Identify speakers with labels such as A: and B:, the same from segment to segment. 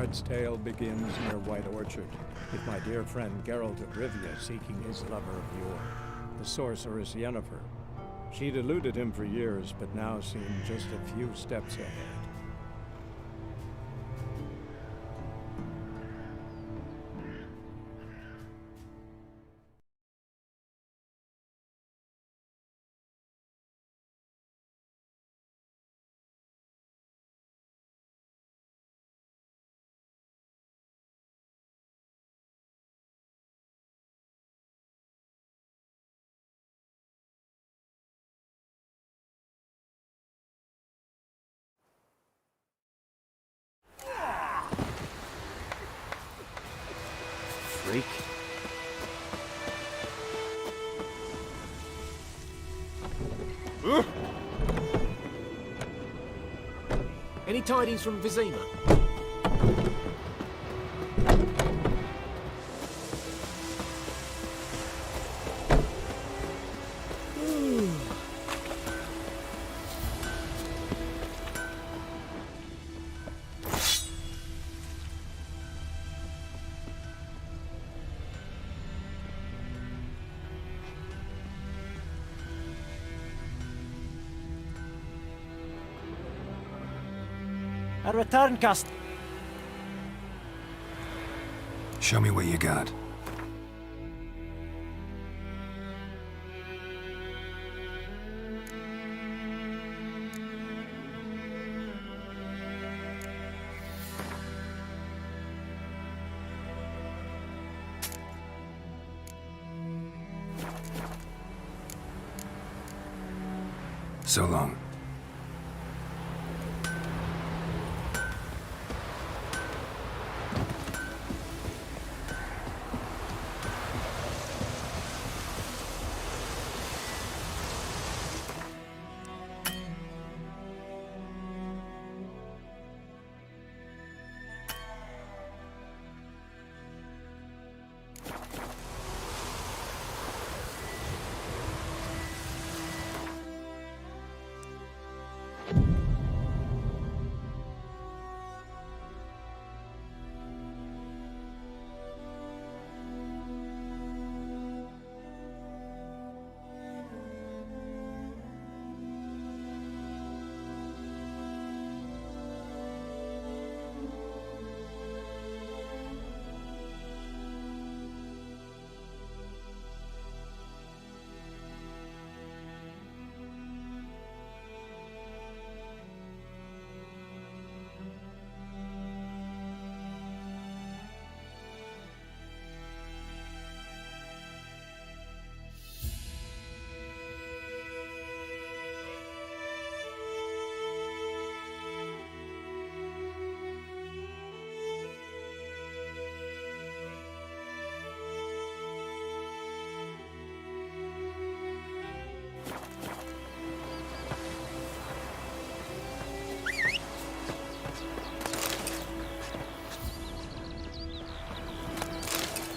A: Bard's tale begins near White Orchard, with my dear friend Geralt of Rivia seeking his lover of yore, the sorceress Yennefer. She'd eluded him for years, but now seemed just a few steps ahead.
B: Freak. Any tidings from Vizima?
C: A return cust.
D: Show me what you got. So long.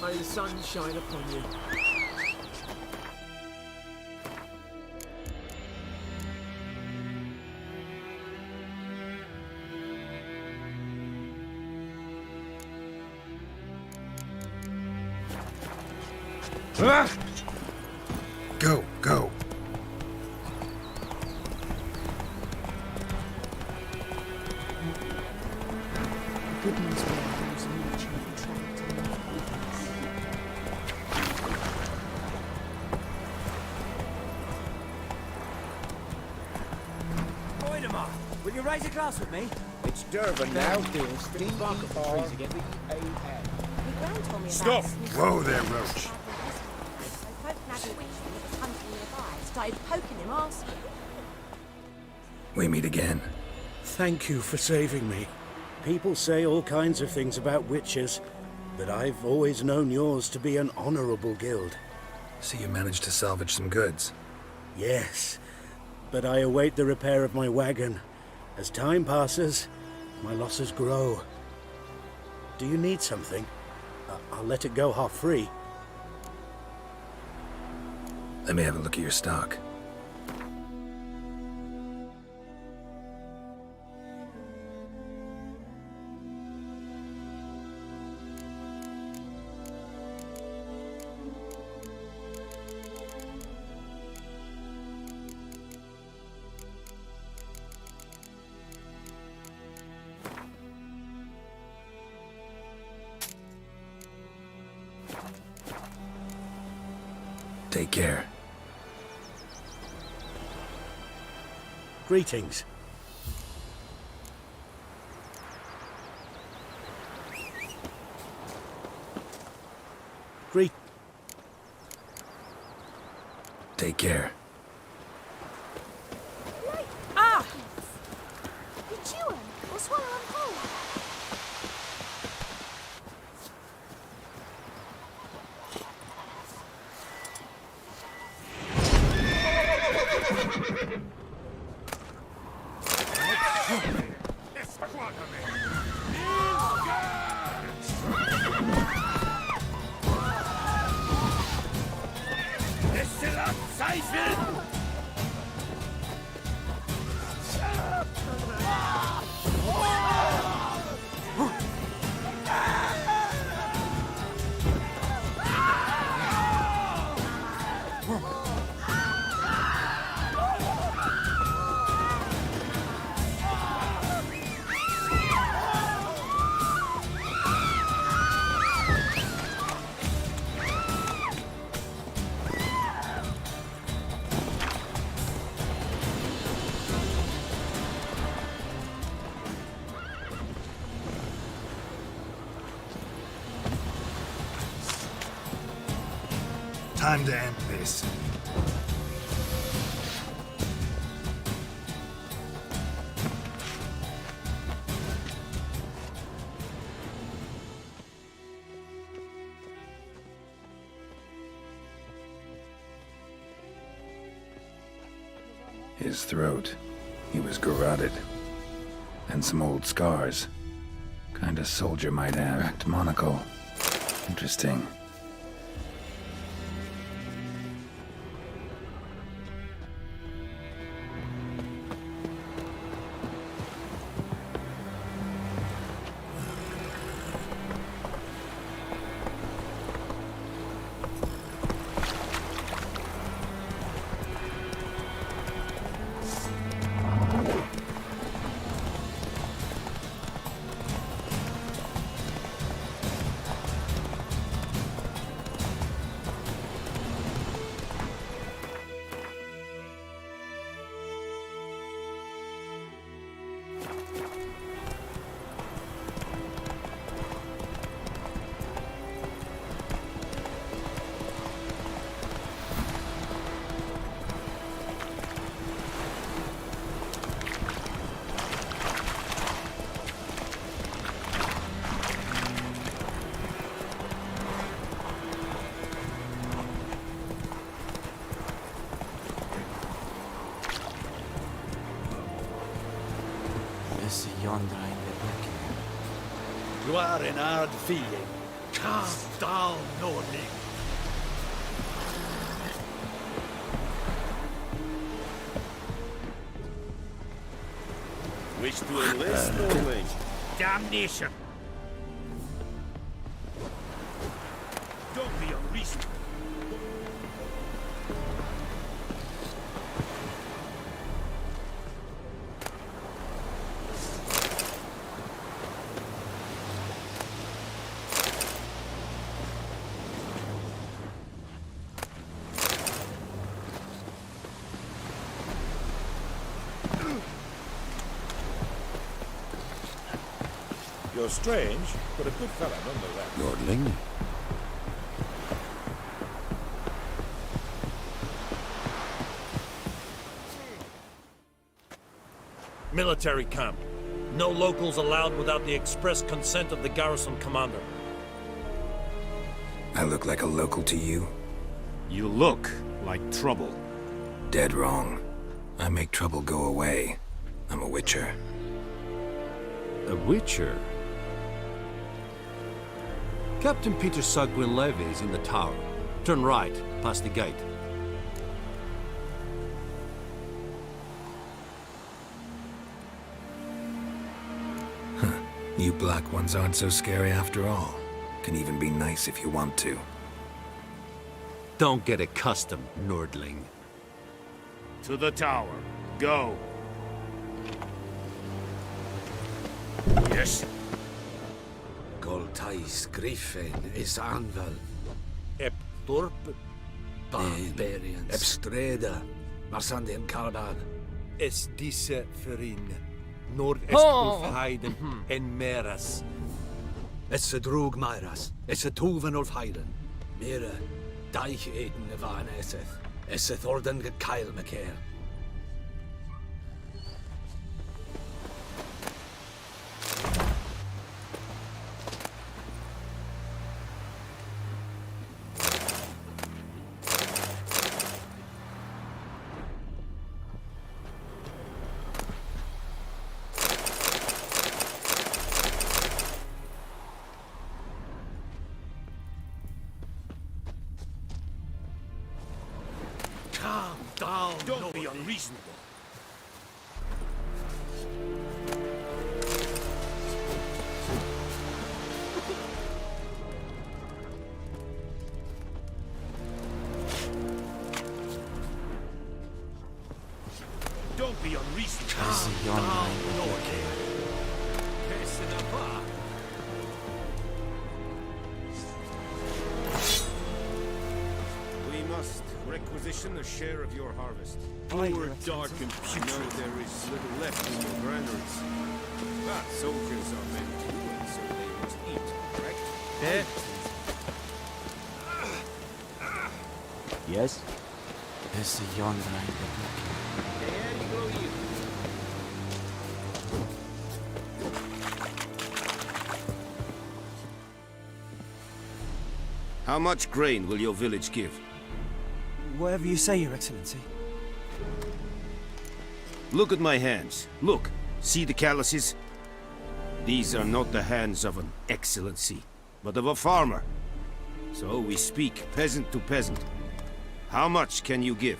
B: May the sun shine upon you.
D: Go, go.
E: Good news for those much contract and weakness.
C: Voidemar, will you raise a glass with me?
F: It's Durban now.
B: Spitting bark off the trees again.
F: D-E-R-B-A-N.
G: My gran told me
D: Stop!
G: about a sneaky
D: Whoa there,
G: bad
D: Roach.
G: So folk nagging witch that was hunting nearby started poking him asking.
D: We meet again.
H: Thank you for saving me. People say all kinds of things about witches, but I've always known yours to be an honorable guild.
D: So you managed to salvage some goods.
H: Yes, but I await the repair of my wagon. As time passes, my losses grow. Do you need something? I'll let it go half-free.
D: Let me have a look at your stock. Take care.
H: Greetings.
D: Take care.
G: Ah! You chew 'em or swallow 'em whole.
D: Time to end this. His throat. He was garroted. And some old scars. Kind of soldier might have. Cracked monocle. Interesting.
C: Yonder in the back.
I: You are an hard feeling. Cast down, Nordling.
F: Wish to enlist, Nordling?
I: Damnation! Don't be unreasonable.
F: You're strange, but a good fellow nonetheless.
J: Nordling?
I: Military camp. No locals allowed without the express consent of the garrison commander.
D: I look like a local to you?
J: You look like trouble.
D: Dead wrong. I make trouble go away. I'm a witcher.
J: A witcher? Captain Peter Sagwin Levy is in the tower. Turn right, past the gate.
D: You black ones aren't so scary after all. Can even be nice if you want to.
J: Don't get accustomed, Nordling.
I: To the tower. Go. Yes.
K: Goltais Griffin is Anval.
I: Ep Torp.
K: Barbarians. Ebstreda. Marsandian Carbad.
J: Es disse Ferin. Nord est Ulfheiden en Meras.
K: Es a drug Myras. Es a Tuvan Ulfheiden. Mira. Daich Eden Nevan Eseth. Eseth Orden get Kyle McCare.
I: Calm down. Don't be unreasonable. Don't be unreasonable.
C: Es yonder in the Black
F: We must requisition a share of your harvest.
J: Poor dark and
F: You know there is little left in your granaries. But soldiers are men too, and so they must eat, correct?
C: Yes? Es yonder in the Black
F: How much grain will your village give?
C: Whatever you say, Your Excellency.
F: Look at my hands. Look. See the calluses? These are not the hands of an excellency, but of a farmer. So we speak peasant to peasant. How much can you give?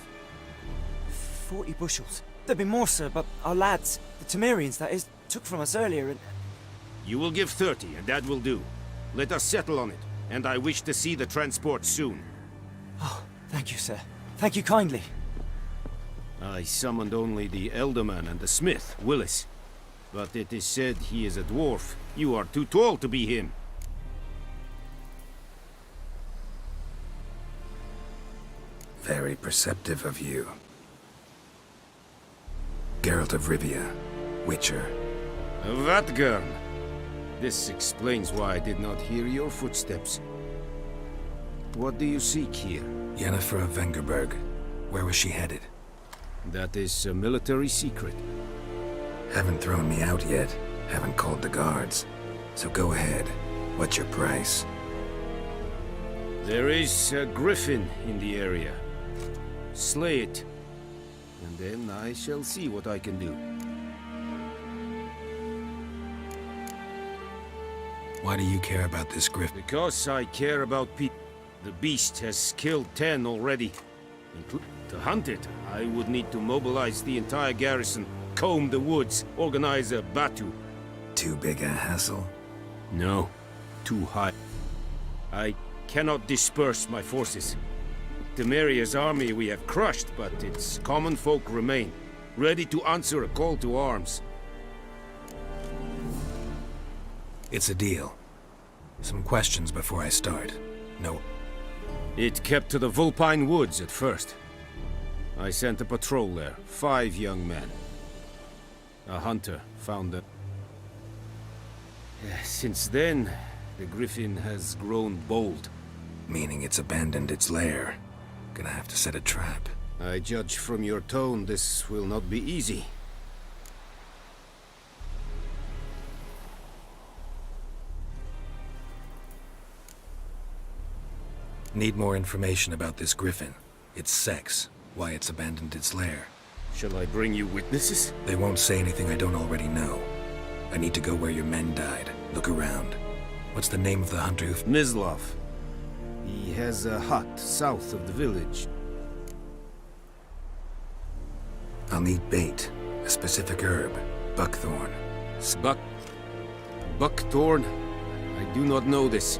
C: 40 bushels. There'd be more, sir, but our lads, the Temerians, that is, took from us earlier and...
F: You will give 30, and that will do. Let us settle on it, and I wish to see the transport soon.
C: Oh, thank you, sir. Thank you kindly.
F: I summoned only the Elderman and the smith, Willis. But it is said he is a dwarf. You are too tall to be him.
D: Very perceptive of you. Geralt of Rivia, Witcher.
F: Vatgern! This explains why I did not hear your footsteps. What do you seek here?
D: Yennefer of Vengerberg. Where was she headed?
F: That is a military secret.
D: Haven't thrown me out yet. Haven't called the guards. So go ahead. What's your price?
F: There is a griffin in the area. Slay it. And then I shall see what I can do.
D: Why do you care about this griffin?
F: Because I care about people. The beast has killed 10 already. To hunt it, I would need to mobilize the entire garrison, comb the woods, organize a batu.
D: Too big a hassle?
F: No, too high. I cannot disperse my forces. Temeria's army we have crushed, but its common folk remain, ready to answer a call to arms.
D: It's a deal. Some questions before I start. No.
F: It kept to the Vulpine Woods at first. I sent a patrol there, 5 young men. A hunter found them. Since then, the griffin has grown bold.
D: Meaning it's abandoned its lair. Gonna have to set a trap.
F: I judge from your tone this will not be easy.
D: Need more information about this griffin. Its sex, why it's abandoned its lair.
F: Shall I bring you witnesses?
D: They won't say anything I don't already know. I need to go where your men died. Look around. What's the name of the hunter who...
F: Mislav. He has a hut south of the village.
D: I'll need bait. A specific herb. Buckthorn.
F: Buckthorn? I do not know this.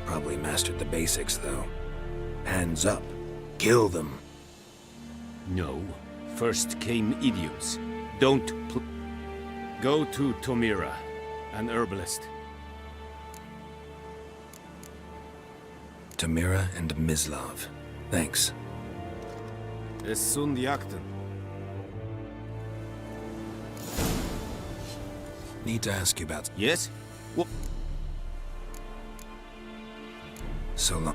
D: Probably mastered the basics, though. Hands up. Kill them.
F: No. First came idioms. Don't Go to Tomira, an herbalist.
D: Tamira and Mislav. Thanks.
F: Es sunt jakten.
D: Need to ask you about...
F: Yes? What?
D: So long.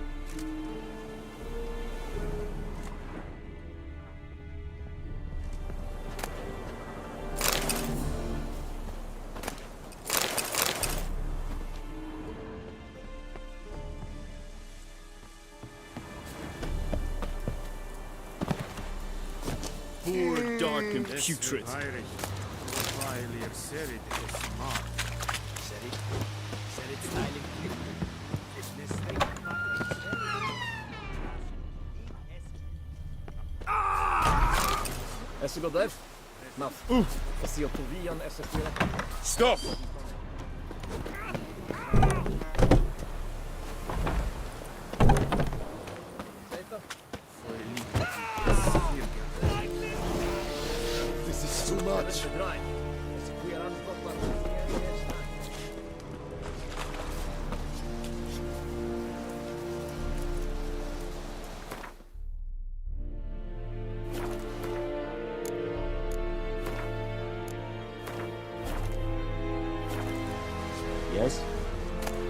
F: Poor, dark, and putrid.
B: Esse godev? Naf. Esse otovian, esse fira.
F: Stop!
B: This is too much.
F: Yes?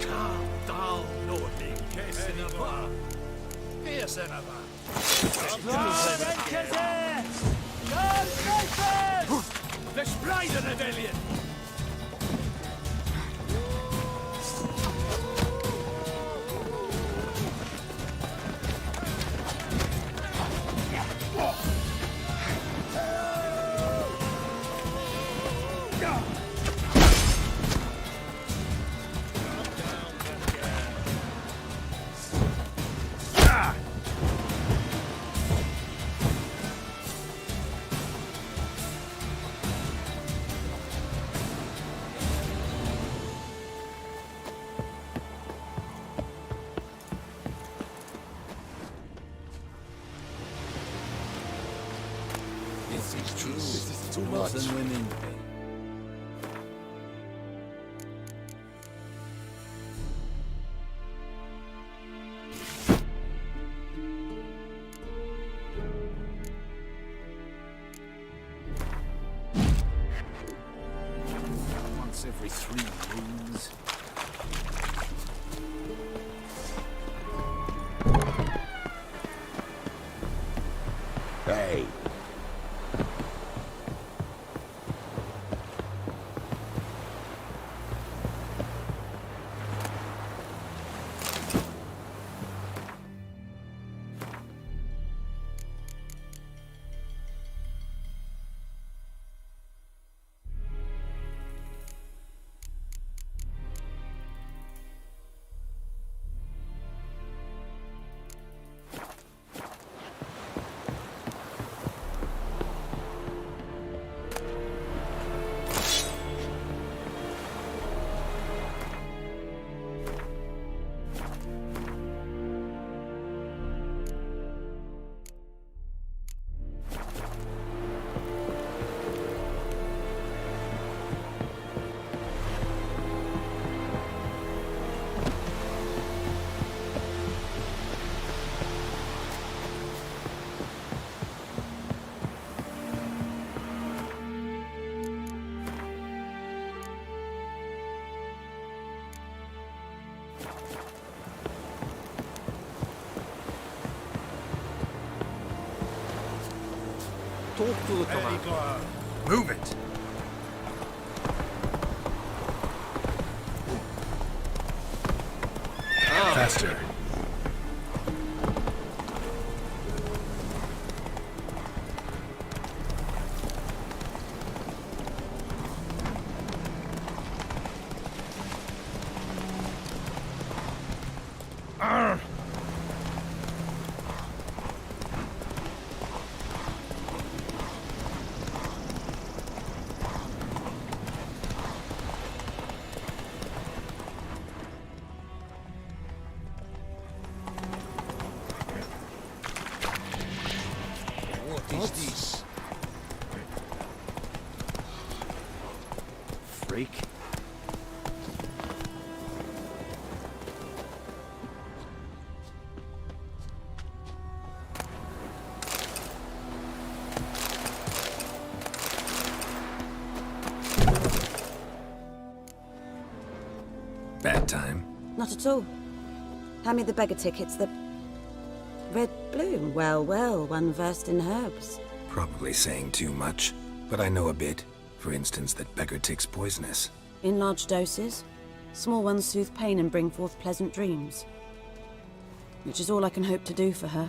I: Calm down, Nordling. Kessenava. Kessenava. Verspreide Rebellion!
K: This is true.
B: This is too
K: Men
B: much.
K: and women.
B: Once every 3 moons.
F: Hey.
B: Talk to the commander.
D: Move it! Faster.
K: What is this?
F: Freak.
D: Bad time?
G: Not at all. Hand me the beggar tickets, the... Red bloom. Well, well, one versed in herbs.
D: Probably saying too much, but I know a bit. For instance, that beggar tick's poisonous.
G: In large doses. Small ones soothe pain and bring forth pleasant dreams. Which is all I can hope to do for her.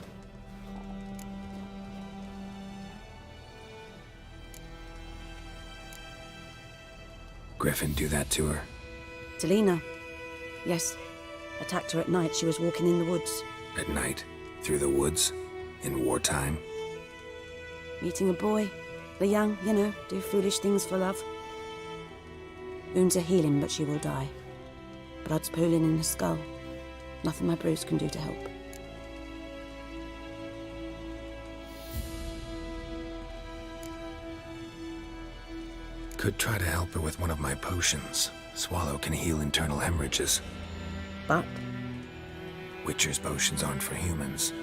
D: Griffin do that to her?
G: Delina. Yes. Attacked her at night. She was walking in the woods.
D: At night? Through the woods? In wartime?
G: Meeting a boy. The young, you know, do foolish things for love. Wounds are healing, but she will die. Blood's pooling in her skull. Nothing my bruise can do to help.
D: Could try to help her with one of my potions. Swallow can heal internal hemorrhages.
G: But?
D: Witcher's potions aren't for humans.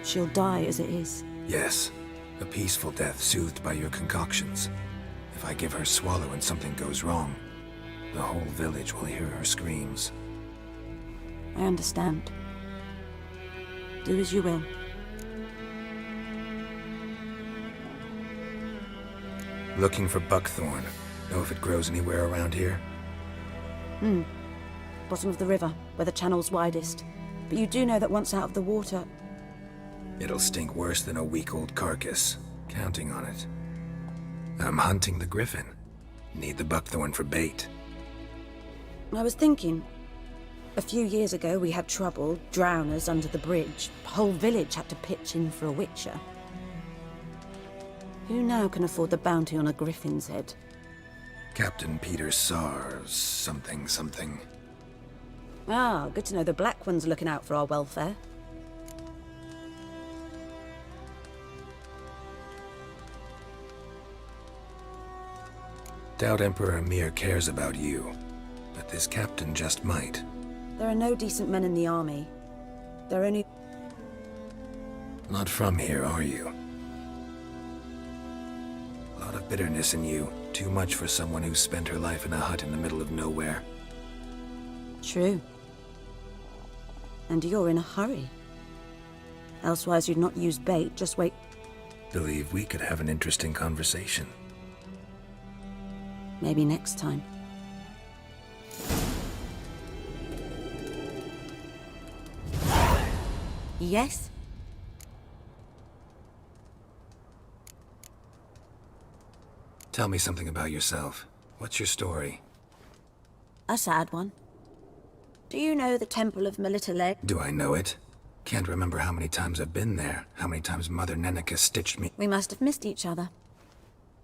G: She'll die as it is.
D: Yes. A peaceful death soothed by your concoctions. If I give her Swallow and something goes wrong, the whole village will hear her screams.
G: I understand. Do as you will.
D: Looking for buckthorn. Know if it grows anywhere around here?
G: Bottom of the river, where the channel's widest. But you do know that once out of the water...
D: It'll stink worse than a week-old carcass. Counting on it. I'm hunting the griffin. Need the buckthorn for bait.
G: I was thinking... A few years ago we had trouble, drowners under the bridge. The whole village had to pitch in for a witcher. Who now can afford the bounty on a griffin's head?
D: Captain Peter Sars, something.
G: Ah, good to know the Black One's looking out for our welfare.
D: Doubt Emperor Emir cares about you, but this captain just might.
G: There are no decent men in the army. There are only...
D: Not from here, are you? A lot of bitterness in you. Too much for someone who spent her life in a hut in the middle of nowhere.
G: True. And you're in a hurry. Elsewise you'd not use bait, just wait.
D: Believe we could have an interesting conversation.
G: Maybe next time. Yes?
D: Tell me something about yourself. What's your story?
G: A sad one. Do you know the Temple of Melita Leg?
D: Do I know it? Can't remember how many times I've been there, how many times Mother Neneka stitched me.
G: We must have missed each other.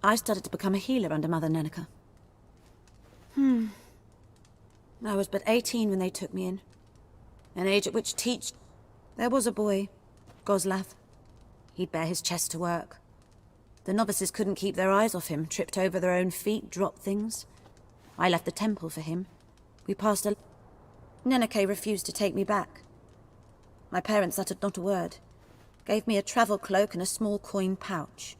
G: I started to become a healer under Mother Neneka. I was but 18 when they took me in. An age at which teach... There was a boy, Goslav. He'd bare his chest to work. The novices couldn't keep their eyes off him, tripped over their own feet, dropped things. I left the temple for him. We passed a... Neneke refused to take me back. My parents uttered not a word. Gave me a travel cloak and a small coin pouch.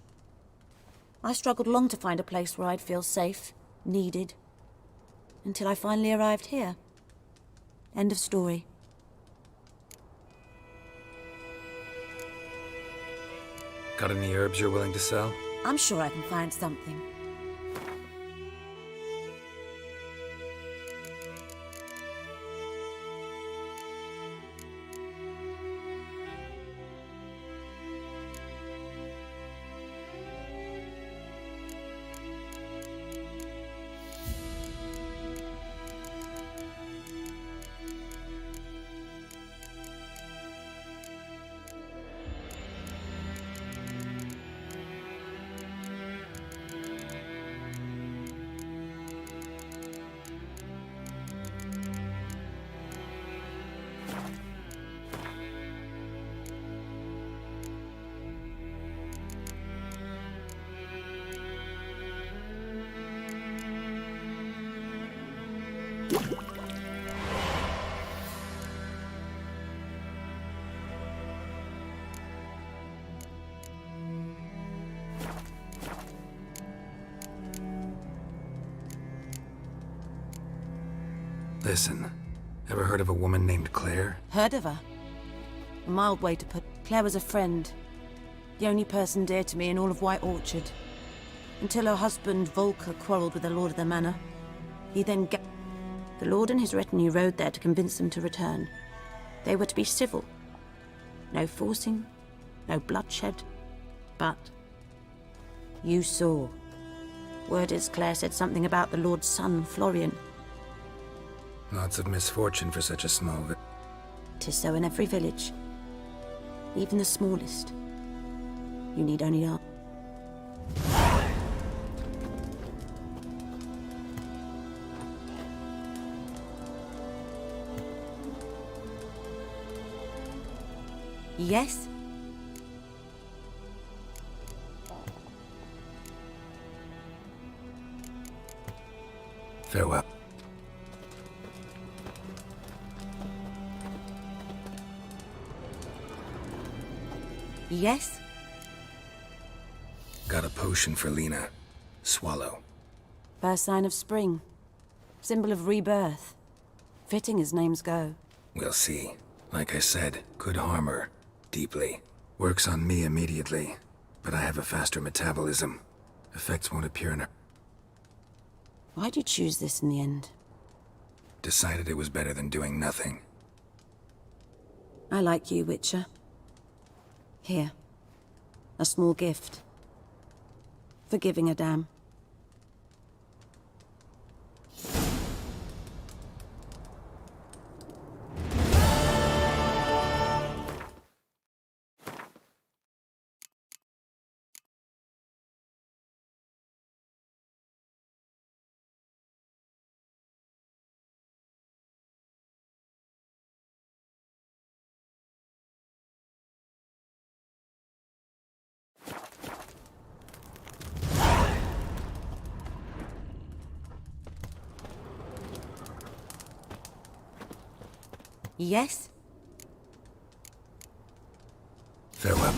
G: I struggled long to find a place where I'd feel safe, needed. Until I finally arrived here. End of story.
D: Got any herbs you're willing to sell?
G: I'm sure I can find something.
D: Listen, Ever heard of a woman named Claire?
G: Heard of her? A mild way to put Claire was a friend. The only person dear to me in all of White Orchard. Until her husband, Volker, quarreled with the lord of the manor. He then The lord and his retinue rode there to convince them to return. They were to be civil. No forcing, no bloodshed. But you saw. Word is Claire said something about the lord's son, Florian.
D: Lots of misfortune for such a small village.
G: 'Tis so in every village. Even the smallest. You need only ask. Yes?
D: Farewell.
G: Yes?
D: Got a potion for Lena. Swallow.
G: First sign of spring. Symbol of rebirth. Fitting as names go.
D: We'll see. Like I said, could harm her. Deeply. Works on me immediately. But I have a faster metabolism. Effects won't appear in her.
G: Why'd you choose this in the end?
D: Decided it was better than doing nothing.
G: I like you, Witcher. Here. A small gift. For giving a damn. Yes?
D: Farewell.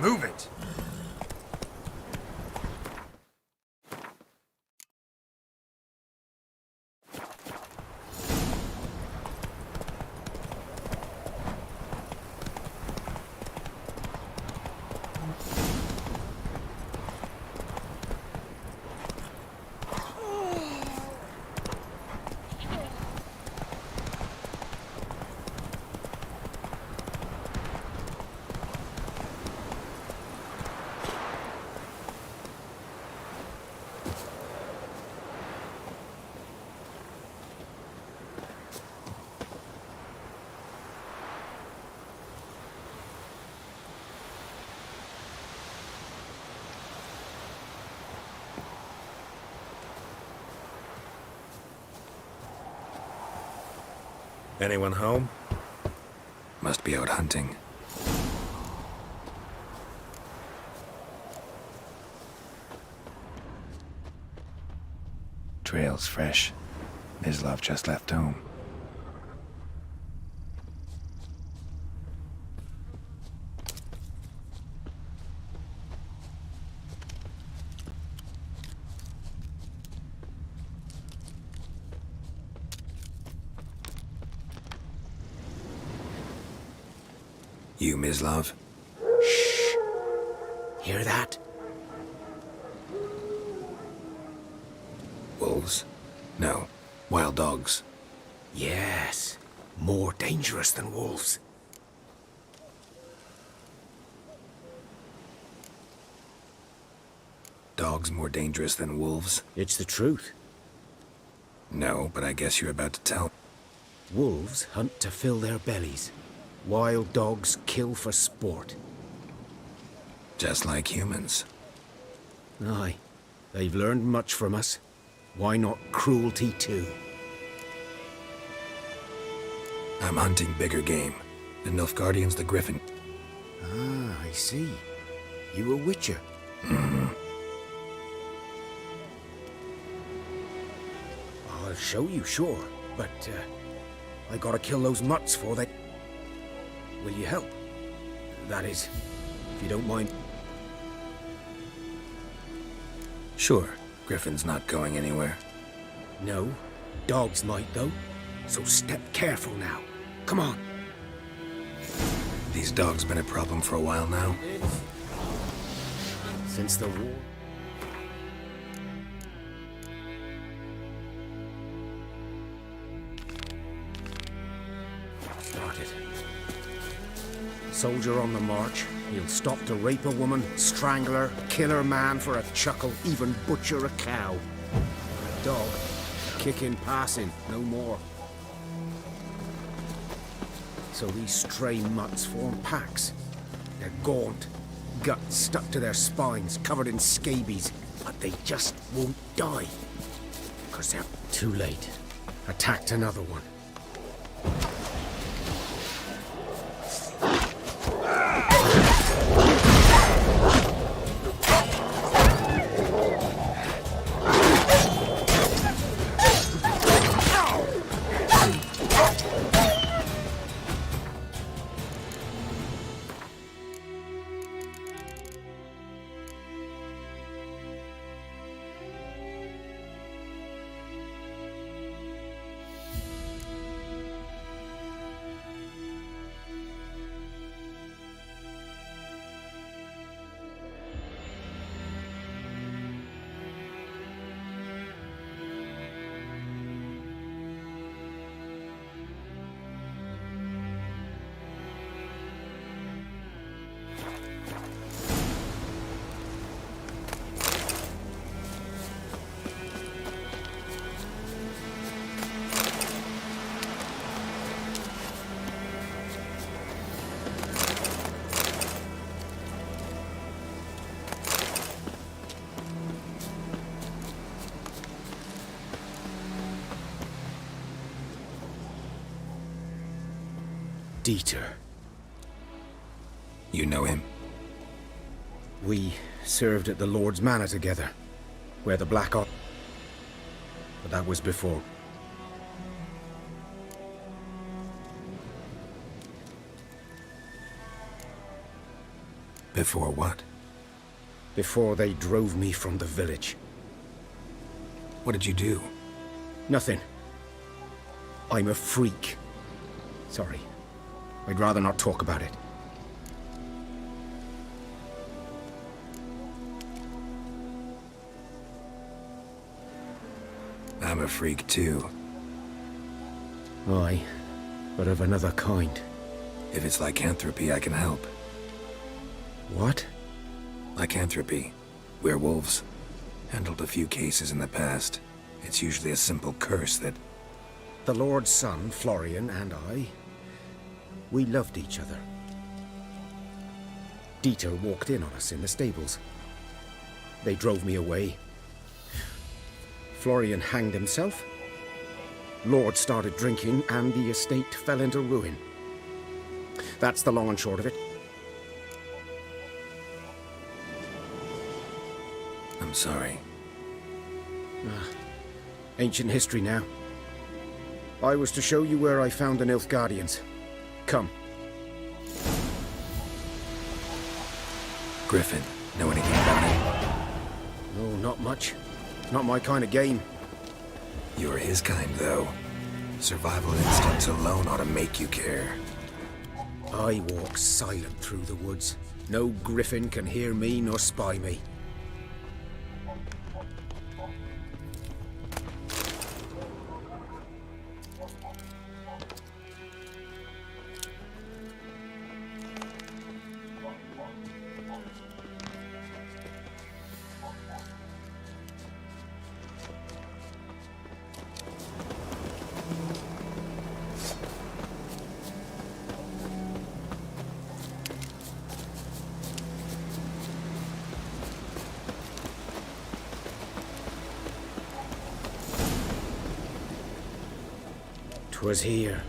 D: Move it!
B: Anyone home?
D: Must be out hunting. Trail's fresh. Mislav just left home. You, Mislav?
F: Shh. Hear that?
D: Wolves? No. Wild dogs.
F: Yes. More dangerous than wolves.
D: Dogs more dangerous than wolves?
F: It's the truth.
D: No, but I guess you're about to tell.
F: Wolves hunt to fill their bellies. Wild dogs kill for sport.
D: Just like humans.
F: Aye. They've learned much from us. Why not cruelty too?
D: I'm hunting bigger game. The Nilfgaardian's the Griffin.
F: Ah, I see. You a witcher?
D: Mm-hmm.
F: I'll show you, sure. But, I gotta kill those mutts for they... Will you help? That is, if you don't mind.
D: Sure. Griffin's not going anywhere.
F: No. Dogs might, though. So step careful now. Come on.
D: These dogs been a problem for a while now.
F: Since the war. Started. Soldier on the march. He'll stop to rape a woman, strangle her, kill her man for a chuckle, even butcher a cow. A dog. Kicking, passing, no more. So these stray mutts form packs. They're gaunt, guts stuck to their spines, covered in scabies, but they just won't die. Because they're too late. Attacked another one. Dieter.
D: You know him?
F: We served at the Lord's Manor together, where the Black Ops. But that was before.
D: Before what?
F: Before they drove me from the village.
D: What did you do?
F: Nothing. I'm a freak. Sorry. I'd rather not talk about it.
D: I'm a freak too.
F: Aye, but of another kind.
D: If it's lycanthropy, I can help.
F: What?
D: Lycanthropy. Werewolves. Handled a few cases in the past. It's usually a simple curse that...
F: The Lord's son, Florian, and I... we loved each other. Dieter walked in on us in the stables. They drove me away. Florian hanged himself. Lord started drinking, and the estate fell into ruin. That's the long and short of it.
D: I'm sorry.
F: Ancient history now. I was to show you where I found the Nilfgaardians. Come.
D: Griffin, know anything about him?
F: No, not much. Not my kind of game.
D: You're his kind, though. Survival instincts alone ought to make you care.
F: I walk silent through the woods. No griffin can hear me nor spy me. Was here.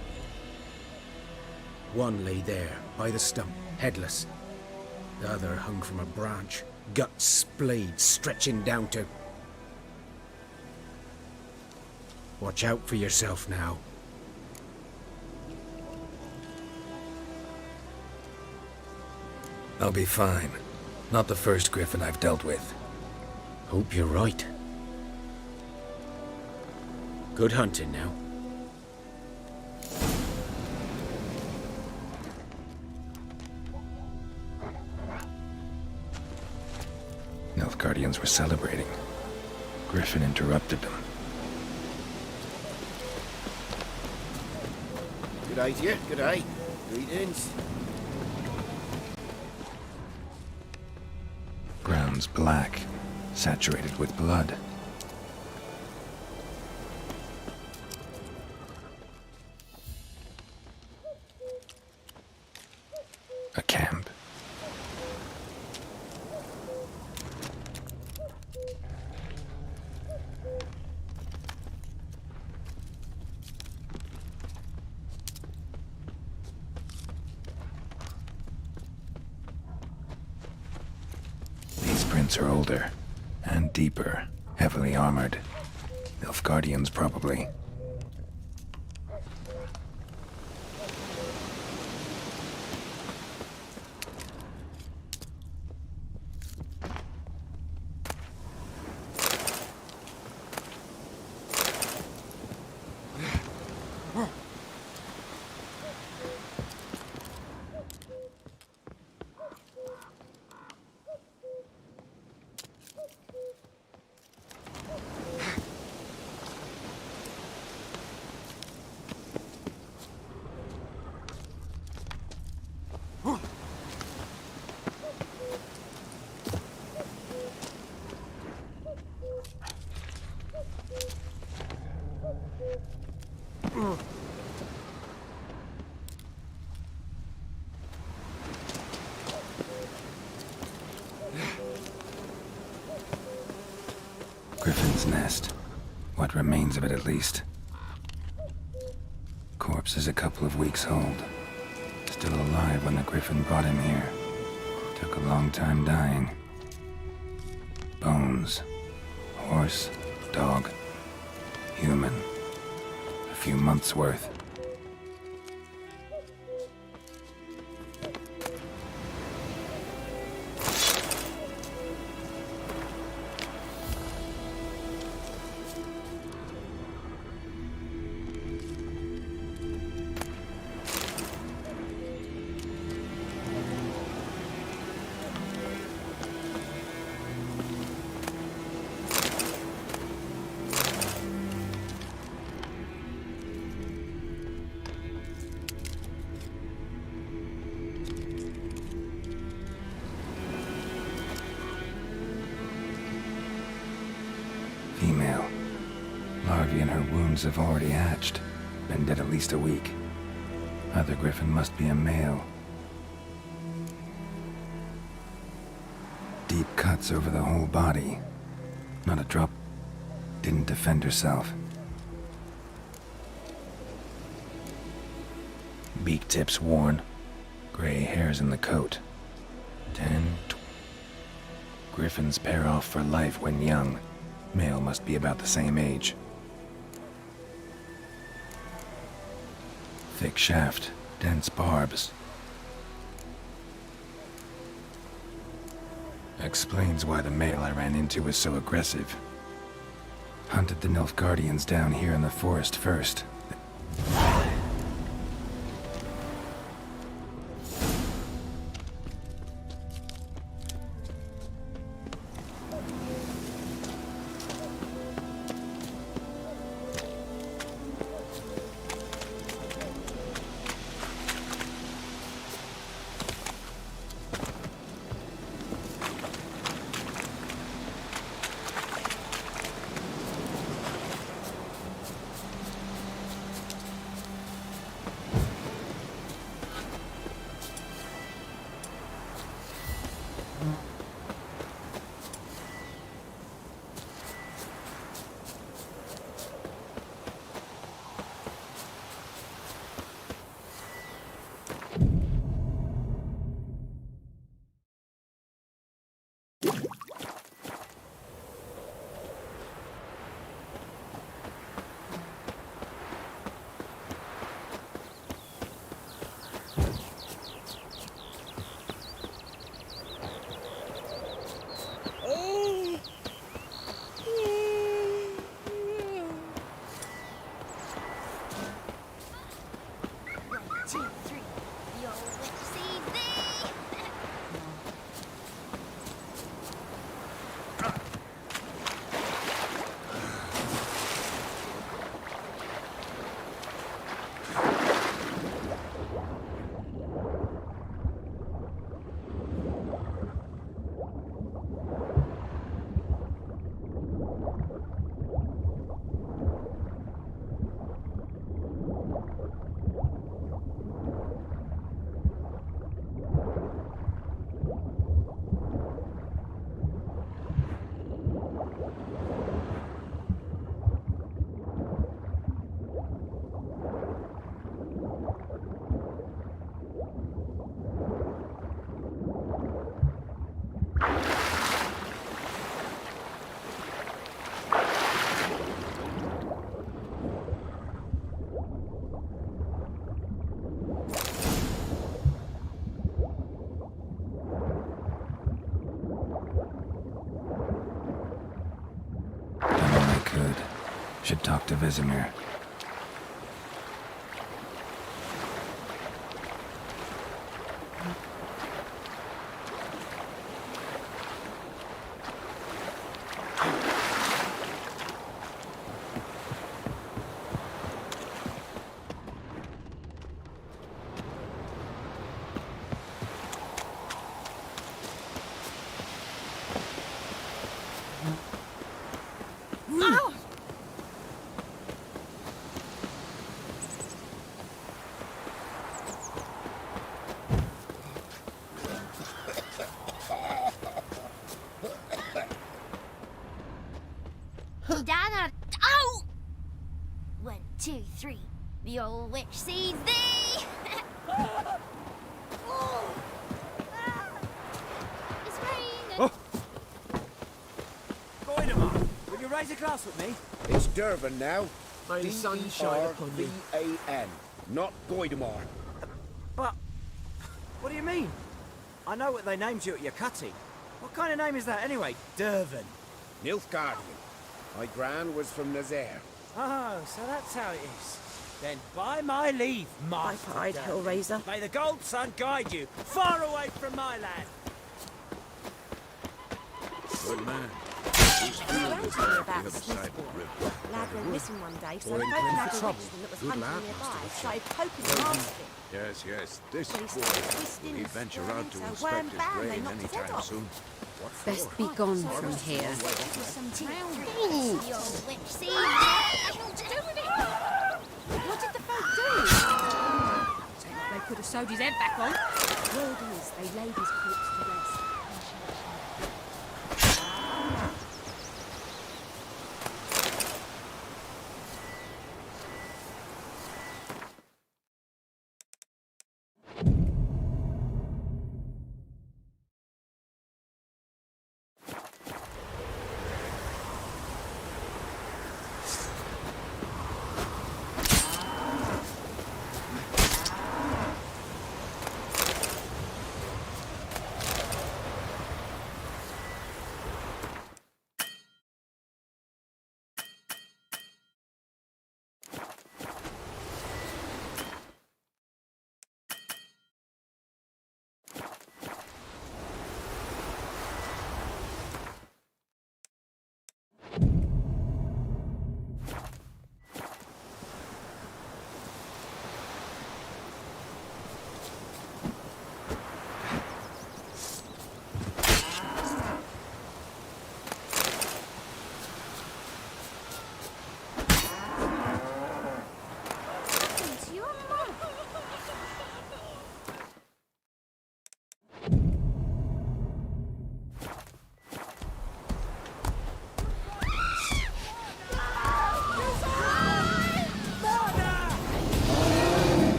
F: One lay there, by the stump, headless. The other hung from a branch, guts splayed, stretching down to... Watch out for yourself now.
D: I'll be fine. Not the first Griffin I've dealt with.
H: Hope you're right. Good hunting now.
D: Nilfgaardians were celebrating. Griffin interrupted them.
F: Good eye, dear. Good eye. Greetings.
D: Ground's black, saturated with blood. A camp. These prints are older and deeper, heavily armored. Nilfgaardians, probably. Griffin's nest. What remains of it, at least. Corpse is a couple of weeks old. Still alive when the Griffin brought him here. Took a long time dying. Bones. Horse. Dog. Human. A few months' worth. Female. Larvae in her wounds have already hatched. Been dead at least a week. Other Griffin must be a male. Deep cuts over the whole body. Not a drop. Didn't defend herself. Beak tips worn. Gray hairs in the coat. 10, Griffins pair off for life when young. Male must be about the same age. Thick shaft, dense barbs. Explains why the male I ran into was so aggressive. Hunted the Nilfgaardians down here in the forest first. should talk to Vesemir.
L: Dada! Oh! 1, 2, 3. The old witch sees thee! Oh. It's raining!
C: Goidemar, will you raise a glass with me?
B: It's Dervan now.
K: May the sun shine upon you.
B: D-E-R-V-A-N, not Goidemar.
C: But, what do you mean? I know what they named you at your cutting. What kind of name is that anyway? Dervan.
B: Nilfgaardian. My gran was from Nazaire.
C: Oh, so that's how it is. Then by my leave, Master
G: Pipe-eyed
C: Dervan.
G: Hellraiser.
C: May the Gold Sun guide you far away from my land.
B: Good man.
E: Around here about Smithport. Lad went missing one day, so the folk another witchman that was hunting nearby started poking the master.
M: Yes, this
E: So he
M: boy
E: started twisting
M: will
E: and
M: venture
E: squirming,
M: out to
E: so
M: inspect
E: wham,
M: his
E: bam, they
M: grain
E: knocked his head
M: anytime
E: off.
M: soon.
G: Best be gone from here.
L: Some drowned. The old witch sees thee!
E: What did the folk do? They could have sewed his head back on. Word is, they laid his corpse to rest.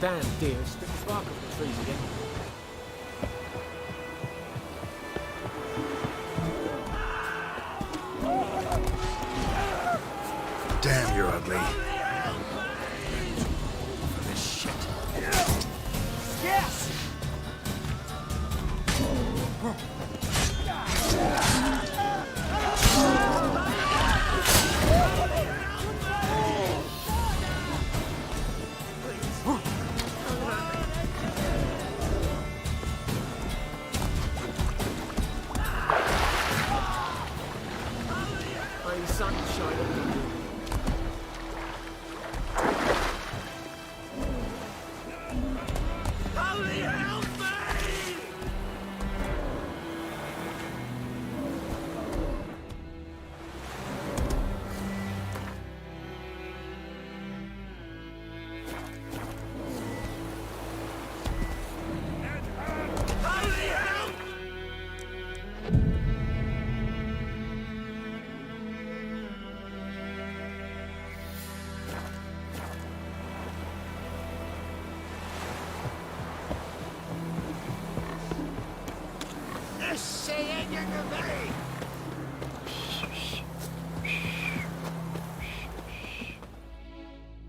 K: Damn deer, spit the spark off the trees again.
M: Damn, you're ugly.
K: For this shit.
C: Yes!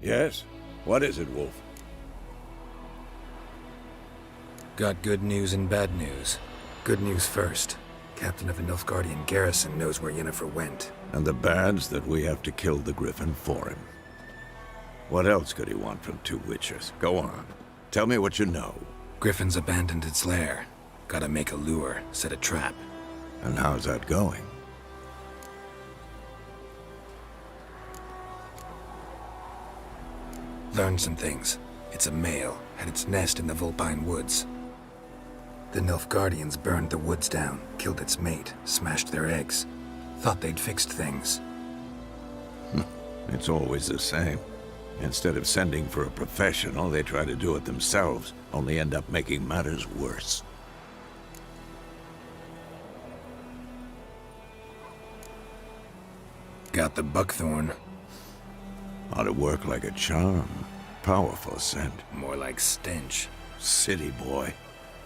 M: Yes? What is it, Wolf?
D: Got good news and bad news. Good news first. Captain of the Nilfgaardian garrison knows where Yennefer went.
M: And the bad's that we have to kill the Griffin for him. What else could he want from two witches? Go on. Tell me what you know.
D: Griffin's abandoned its lair. Gotta make a lure, set a trap.
M: And how's that going?
D: Learned some things. It's a male, had its nest in the Vulpine Woods. The Nilfgaardians burned the woods down, killed its mate, smashed their eggs. Thought they'd fixed things.
M: It's always the same. Instead of sending for a professional, they try to do it themselves, only end up making matters worse.
D: Got the buckthorn.
M: Ought to work like a charm. Powerful scent.
D: More like stench.
M: City boy.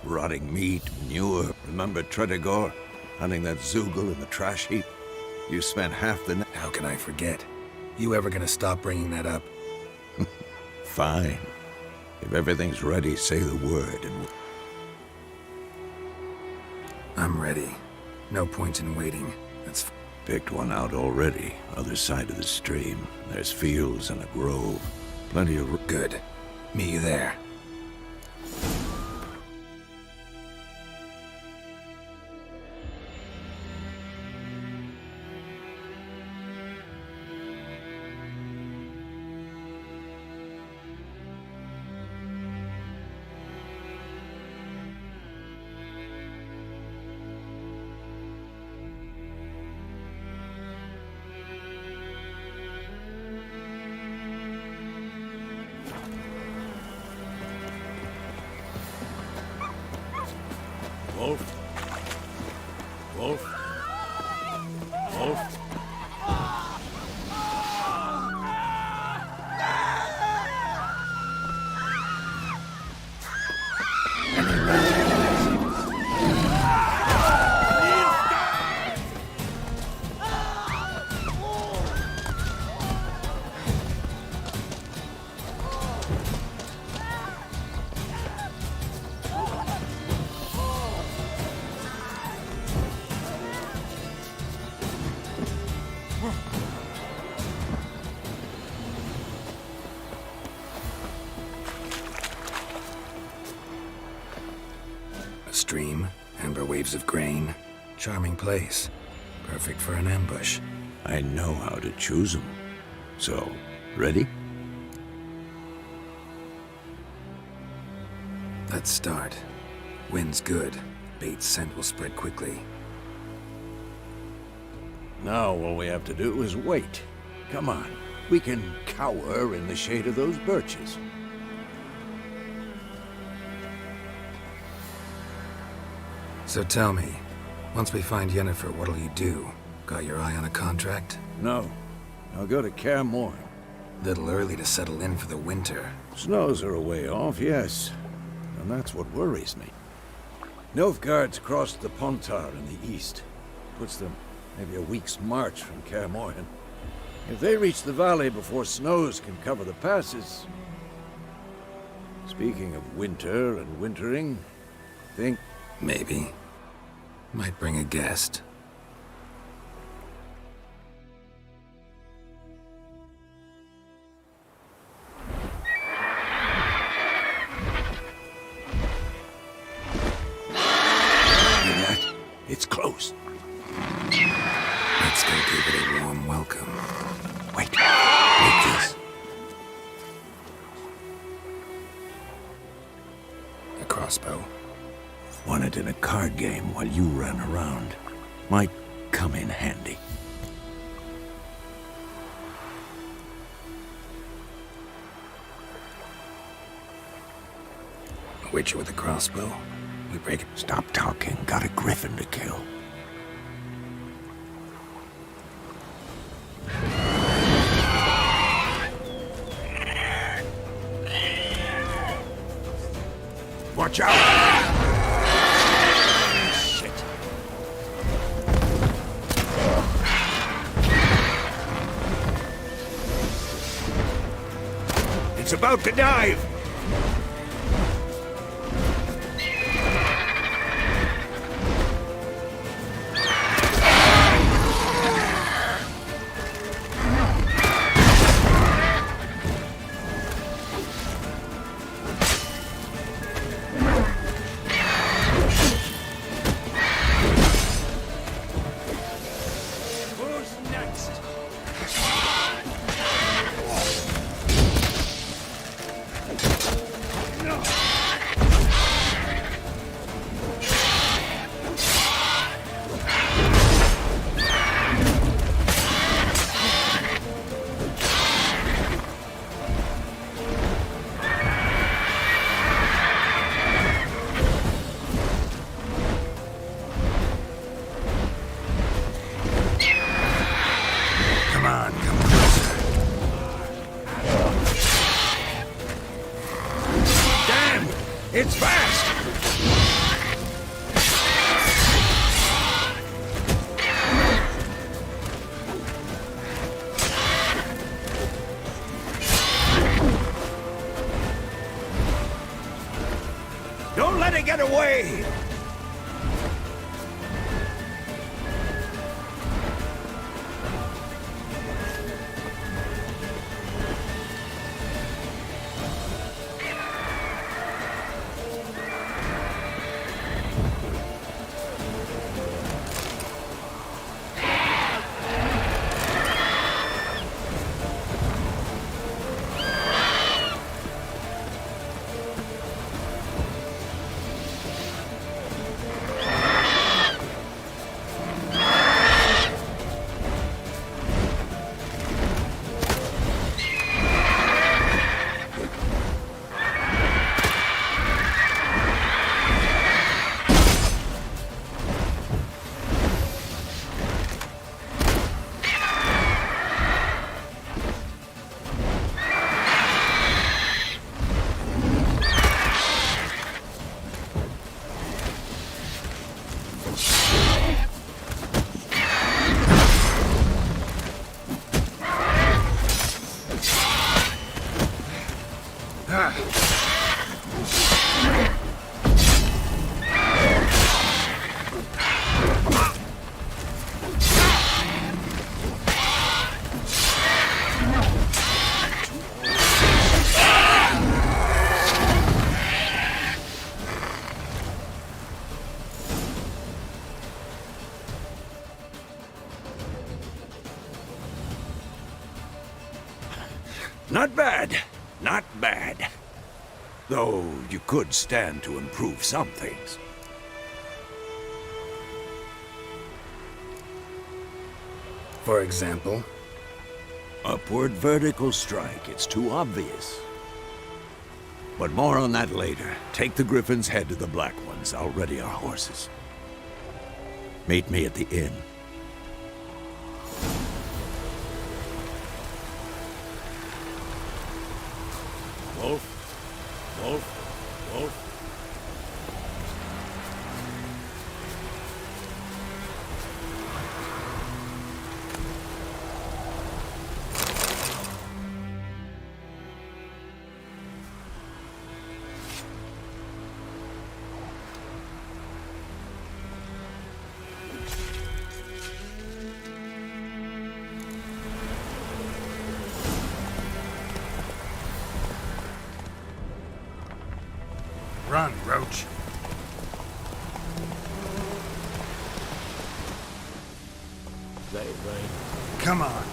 M: Rotting meat, manure. Remember Tredegor? Hunting that Zoogle in the trash heap? You spent half the night.
D: How can I forget? You ever gonna stop bringing that up?
M: Fine. If everything's ready, say the word and
D: I'm ready. No point in waiting. That's
M: picked one out already. Other side of the stream. There's fields and a grove. Plenty of...
D: Good. Meet you there.
I: Wolf? Wolf? Wolf?
D: A stream, amber waves of grain. Charming place. Perfect for an ambush.
M: I know how to choose them. So, ready?
D: Let's start. Wind's good. Bait's scent will spread quickly.
M: Now all we have to do is wait. Come on. We can cower in the shade of those birches.
D: So tell me, once we find Yennefer, what'll you do? Got your eye on a contract?
M: No. I'll go to Kaer Morhen.
D: Little early to settle in for the winter.
M: Snows are a way off, yes. And that's what worries me. Nilfgaard's crossed the Pontar in the east. Puts them maybe a week's march from Kaer Morhen. If they reach the valley before snows can cover the passes... Speaking of winter and wintering, think...
D: Maybe. Might bring a guest.
M: It's close.
D: Let's go give it a warm welcome.
M: Wait. Wait this.
D: A crossbow.
M: Won it in a card game while you ran around. Might come in handy.
D: A witcher with a crossbow. We break it.
M: Stop talking. Got a griffin to kill. Watch out! Shit. It's about to dive! It's fast! Don't let it get away! Not bad. Not bad. Though you could stand to improve some things.
D: For example?
M: Upward vertical strike. It's too obvious. But more on that later. Take the Griffin's head to the Black Ones. I'll ready our horses. Meet me at the inn.
I: Wolf, Wolf, Wolf.
D: Run, Roach. Come on.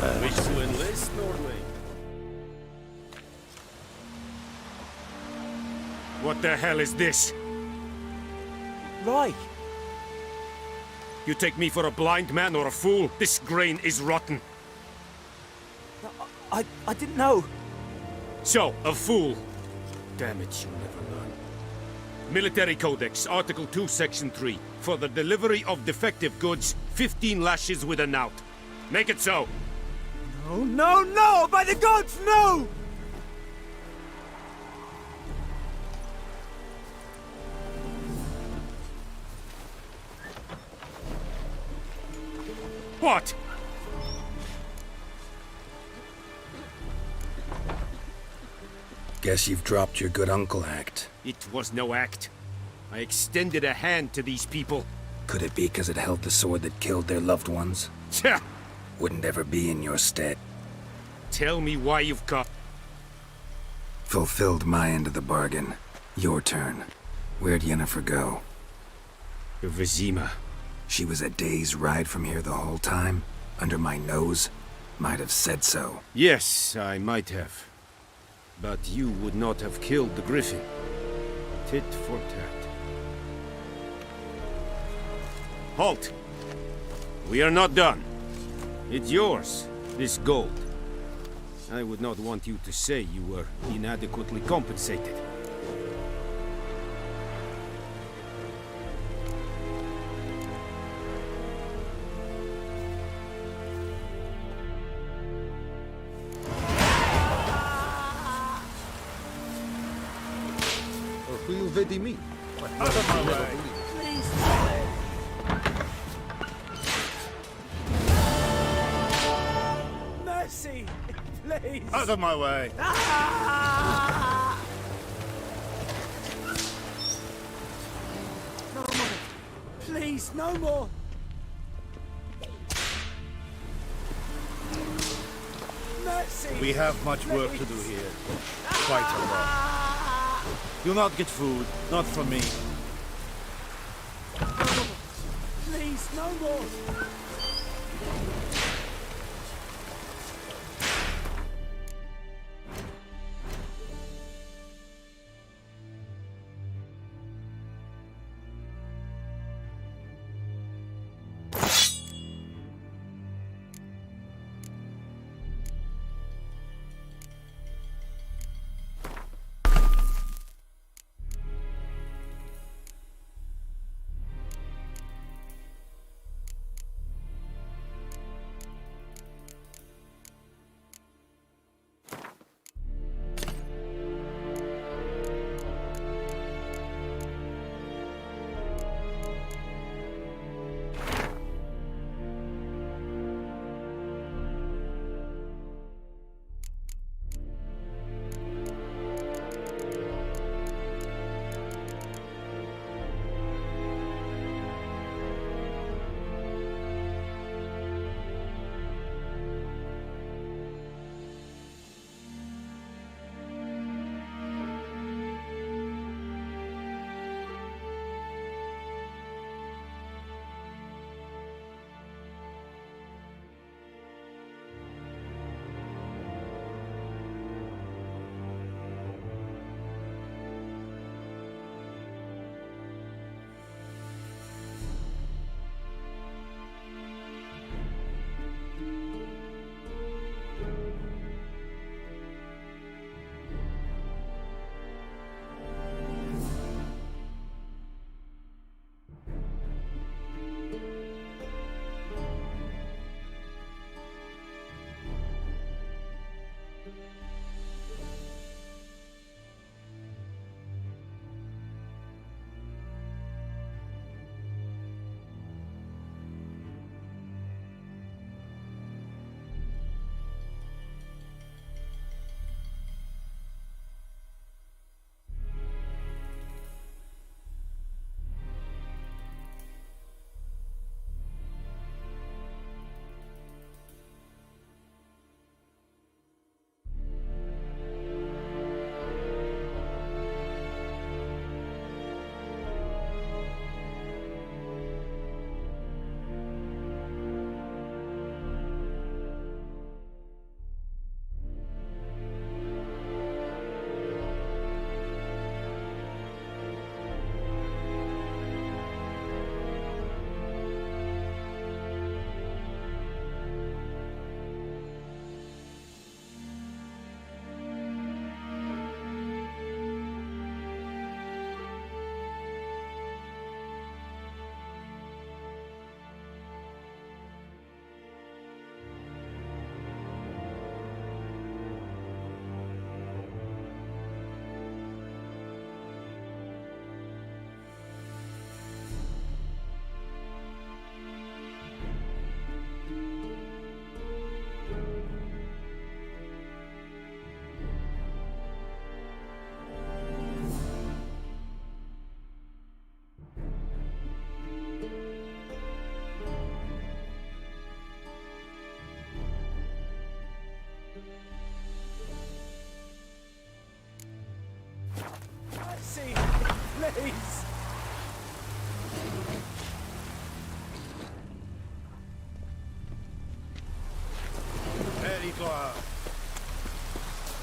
F: Wish to enlist, Nordway? What the hell is this?
C: Right.
F: You take me for a blind man or a fool? This grain is rotten.
C: I didn't know.
F: So, a fool. Damn it, you never learn. Military Codex, Article 2, Section 3. For the delivery of defective goods, 15 lashes with a knout. Make it so.
C: No, no, no! By the gods, no!
F: What?
D: Guess you've dropped your good uncle act.
F: It was no act. I extended a hand to these people.
D: Could it be because it held the sword that killed their loved ones?
F: Tja!
D: Wouldn't ever be in your stead.
F: Tell me why you've come.
D: Fulfilled my end of the bargain. Your turn. Where'd Yennefer go?
F: To Vizima.
D: She was a day's ride from here the whole time? Under my nose? Might have said so.
F: Yes, I might have. But you would not have killed the Griffin. Tit for tat. Halt! We are not done. It's yours, this gold. I would not want you to say you were inadequately compensated.
J: Who you vedi me?
C: Out of my way. Please. Mercy! Please!
B: Out of my way!
C: No more! Please, no more! Mercy!
B: We have much work to do here. Quite a lot. You'll not get food, not from me.
C: Please, no more!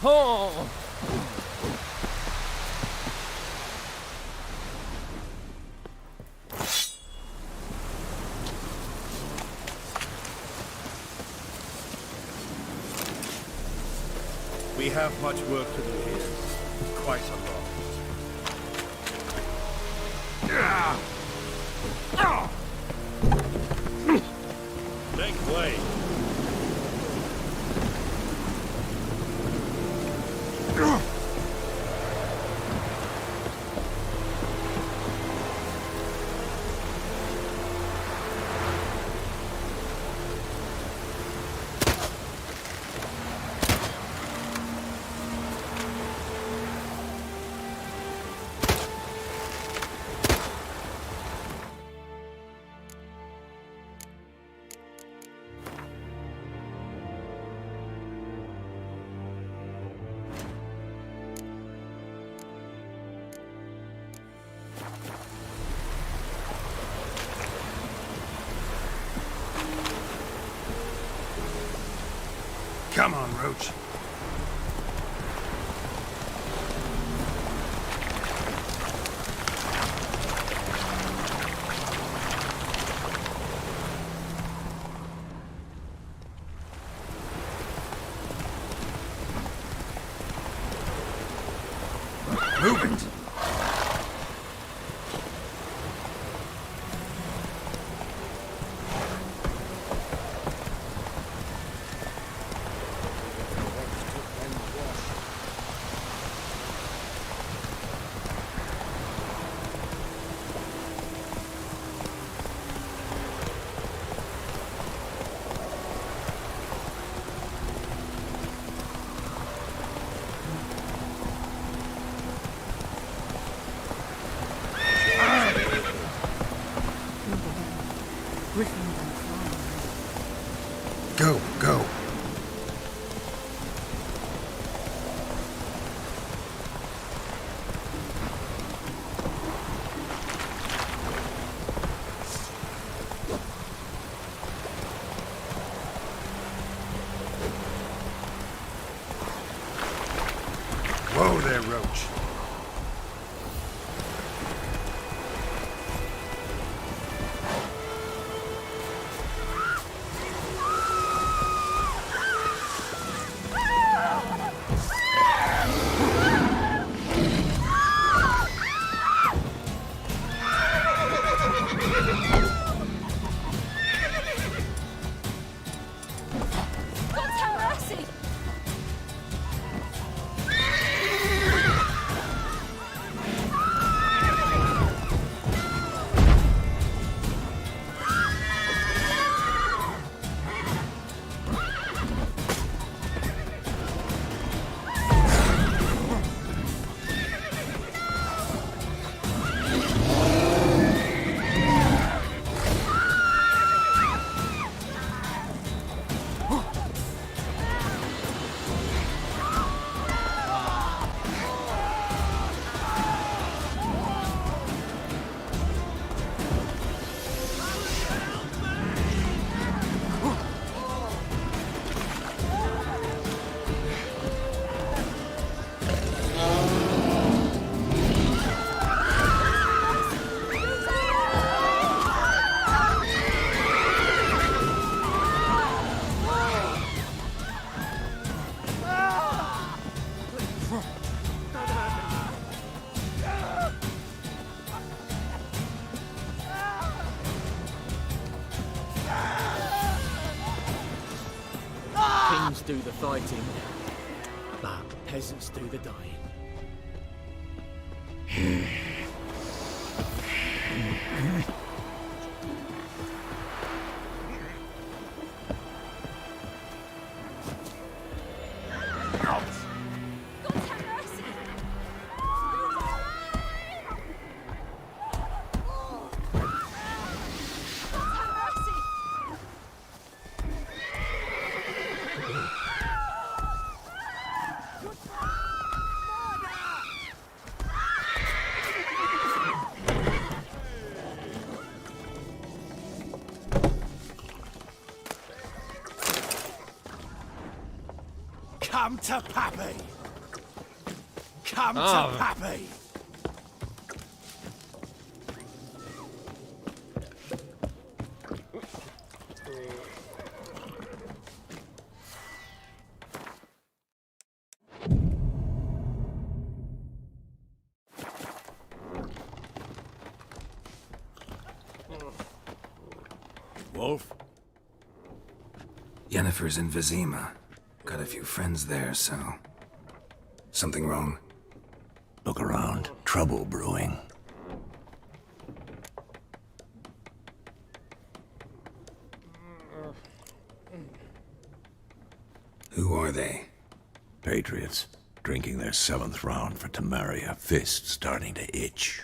C: Oh!
B: We have much work to do here. Quite a lot.
I: Make way.
F: Come on, Roach. Move it! Go, go. Whoa there, Roach.
E: God have mercy!
C: Kings do the fighting, but peasants do the dying.
B: Come to Pappy! Come to Pappy!
M: Wolf?
D: Yennefer's in Vizima. Got a few friends there, so... Something wrong?
M: Look around. Trouble brewing.
D: Who are they?
M: Patriots. Drinking their 7th round for Temeria. Fist starting to itch.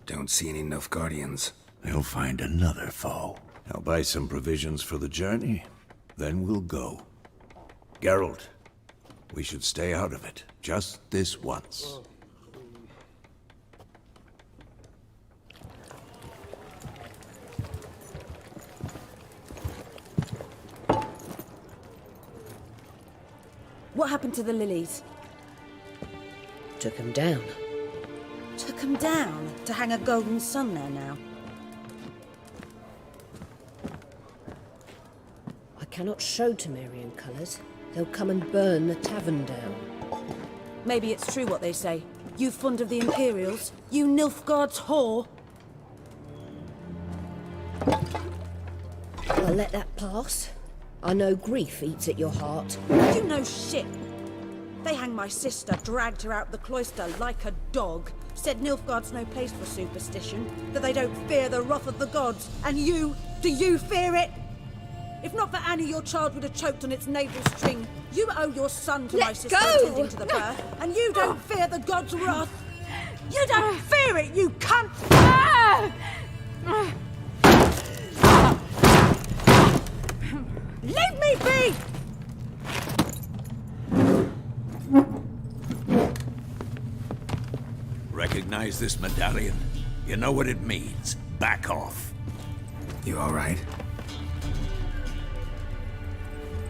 D: Don't see any Nilfgaardians.
M: They'll find another foe. I'll buy some provisions for the journey. Then we'll go. Geralt, we should stay out of it. Just this once.
G: What happened to the lilies?
N: Took him down.
G: Took them down to hang a golden sun there now.
N: I cannot show Temerian colours. They'll come and burn the tavern down.
G: Maybe it's true what they say. You fond of the Imperials? You Nilfgaard's whore?
N: I'll let that pass. I know grief eats at your heart.
G: You know shit. They hanged my sister, dragged her out the cloister like a dog. Said Nilfgaard's no place for superstition, that they don't fear the wrath of the gods. And you, do you fear it? If not for Annie, your child would have choked on its navel string. You owe your son to my sister attending to the birth, and you don't fear the gods' wrath. You don't fear it, you cunt! Leave me be!
M: Recognize this medallion? You know what it means. Back off.
D: You all right?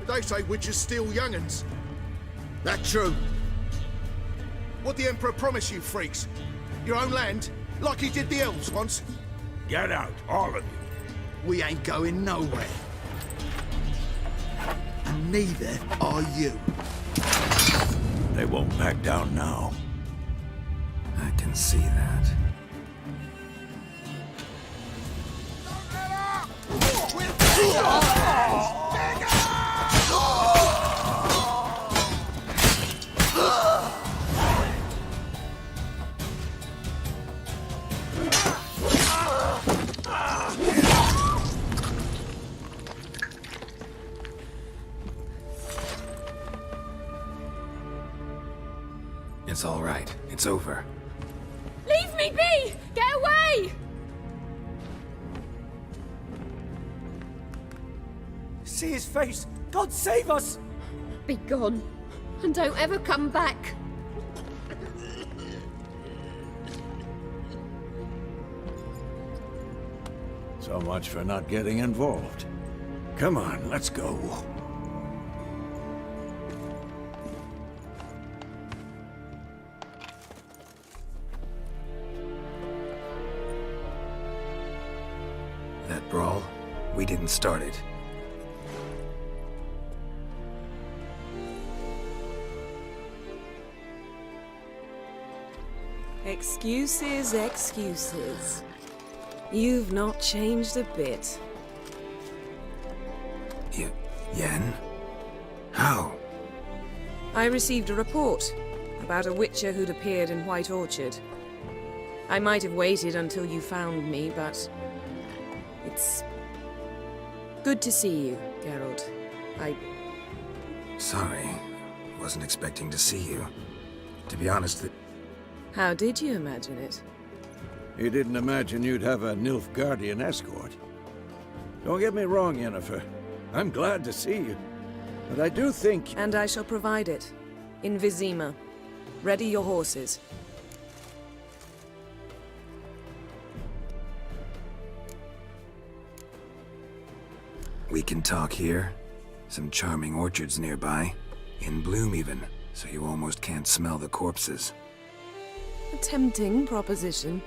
O: They say witches steal young'uns. That true? What the Emperor promise you, freaks? Your own land? Like he did the elves once?
M: Get out, all of you.
O: We ain't going nowhere. And neither are you.
M: They won't back down now.
D: I can see that. It's all right. It's over.
E: Leave me be! Get away!
C: See his face! God save us!
E: Be gone, and don't ever come back.
M: So much for not getting involved. Come on, let's go.
D: That brawl, we didn't start it.
P: Excuses, excuses. You've not changed a bit.
D: Yen? How?
P: I received a report about a witcher who'd appeared in White Orchard. I might have waited until you found me, but it's good to see you, Geralt.
D: Sorry. Wasn't expecting to see you. To be honest,
P: How did you imagine it?
M: You didn't imagine you'd have a Nilfgaardian escort. Don't get me wrong, Yennefer. I'm glad to see you. But I do think...
P: And I shall provide it. In Vizima. Ready your horses.
D: we can talk here. Some charming orchards nearby. In bloom even, so you almost can't smell the corpses.
P: A tempting proposition.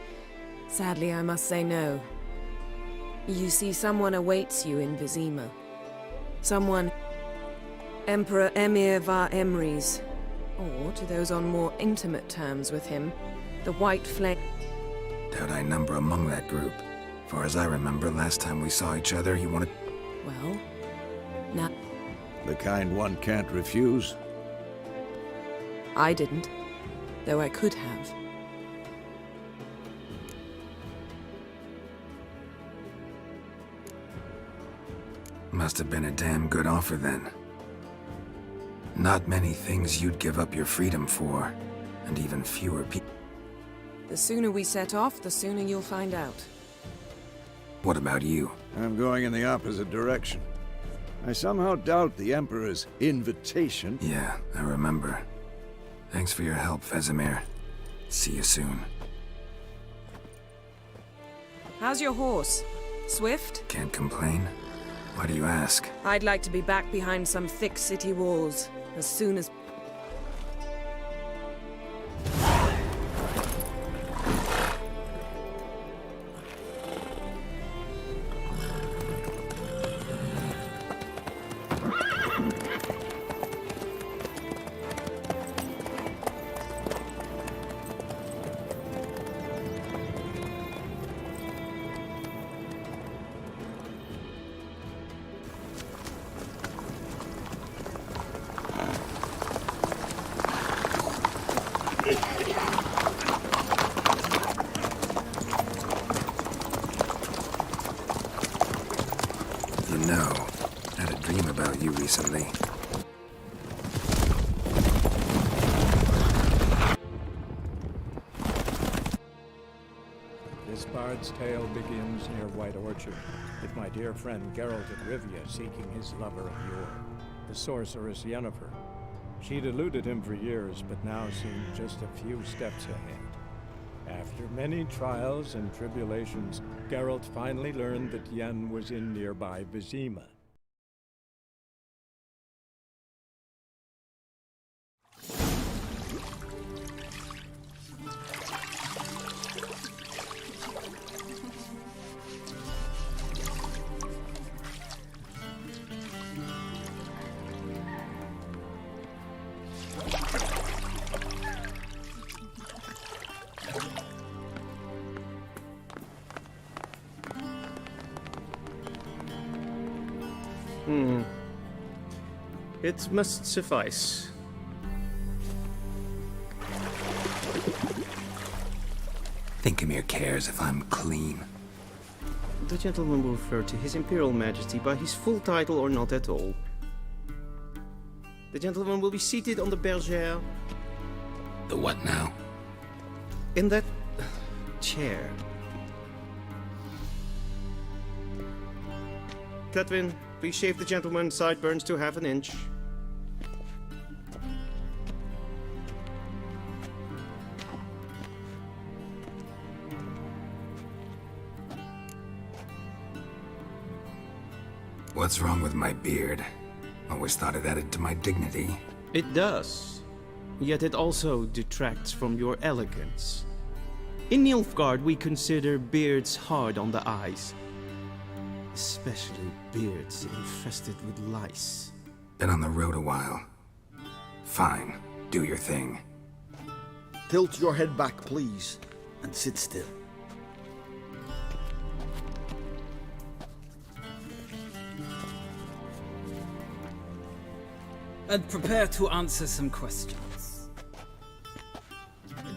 P: Sadly, I must say no. You see, someone awaits you in Vizima. Someone... Emperor Emir var Emrys. Or, to those on more intimate terms with him, the White Flame...
D: Doubt I number among that group. Far as I remember, last time we saw each other, you wanted...
P: Well, now...
M: The kind one can't refuse?
P: I didn't, though I could have.
D: Must have been a damn good offer then. Not many things you'd give up your freedom for, and even fewer people.
P: The sooner we set off, the sooner you'll find out.
D: What about you?
M: I'm going in the opposite direction. I somehow doubt the Emperor's invitation.
D: Yeah, I remember. Thanks for your help, Vesemir. See you soon.
P: How's your horse? Swift?
D: Can't complain. Why do you ask?
P: I'd like to be back behind some thick city walls, as soon as...
D: You know, I had a dream about you recently.
A: This bard's tale begins near White Orchard, with my dear friend Geralt of Rivia seeking his lover of yore, the sorceress Yennefer. She'd eluded him for years, but now seemed just a few steps ahead. After many trials and tribulations, Geralt finally learned that Yen was in nearby Vizima.
F: It must suffice.
D: Thinkemere cares if I'm clean.
F: The gentleman will refer to His Imperial Majesty by his full title or not at all. The gentleman will be seated on the bergère.
D: The what now?
F: In that chair. Cletwin, please shave the gentleman's sideburns to half an inch.
D: What's wrong with my beard? Always thought it added to my dignity.
F: It does. Yet it also detracts from your elegance. In Nilfgaard, we consider beards hard on the eyes. Especially beards infested with lice.
D: Been on the road a while. Fine, do your thing.
B: Tilt your head back, please, and sit still.
Q: And prepare to answer some questions.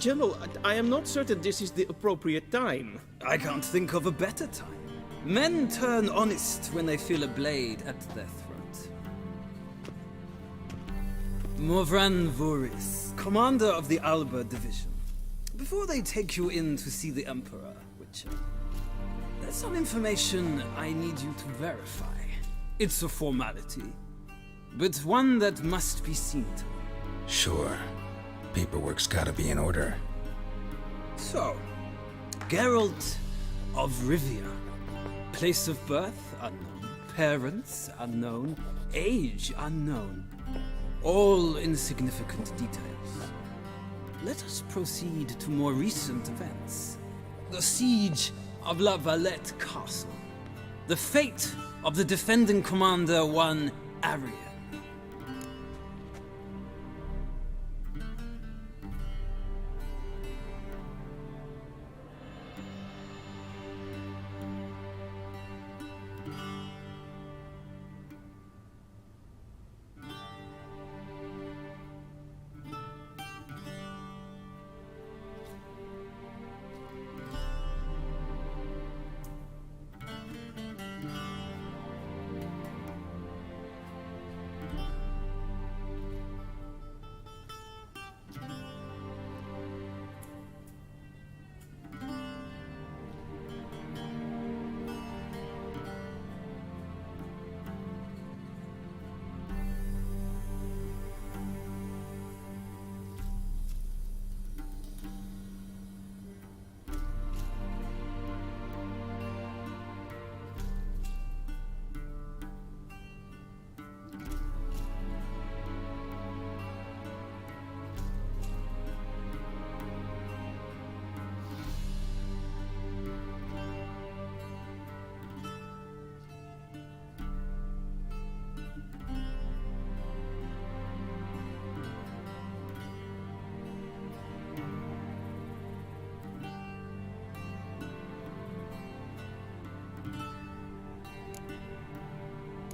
F: General, I am not certain this is the appropriate time.
Q: I can't think of a better time. Men turn honest when they feel a blade at their throat. Morvran Voorhis, commander of the Alba Division. Before they take you in to see the Emperor, Witcher, there's some information I need you to verify. It's a formality, but one that must be seen to.
D: Sure. Paperwork's gotta be in order.
Q: So, Geralt of Rivia. Place of birth unknown. Parents unknown. Age unknown. all insignificant details. Let us proceed to more recent events. The siege of La Valette Castle. The fate of the defending commander, one Arian.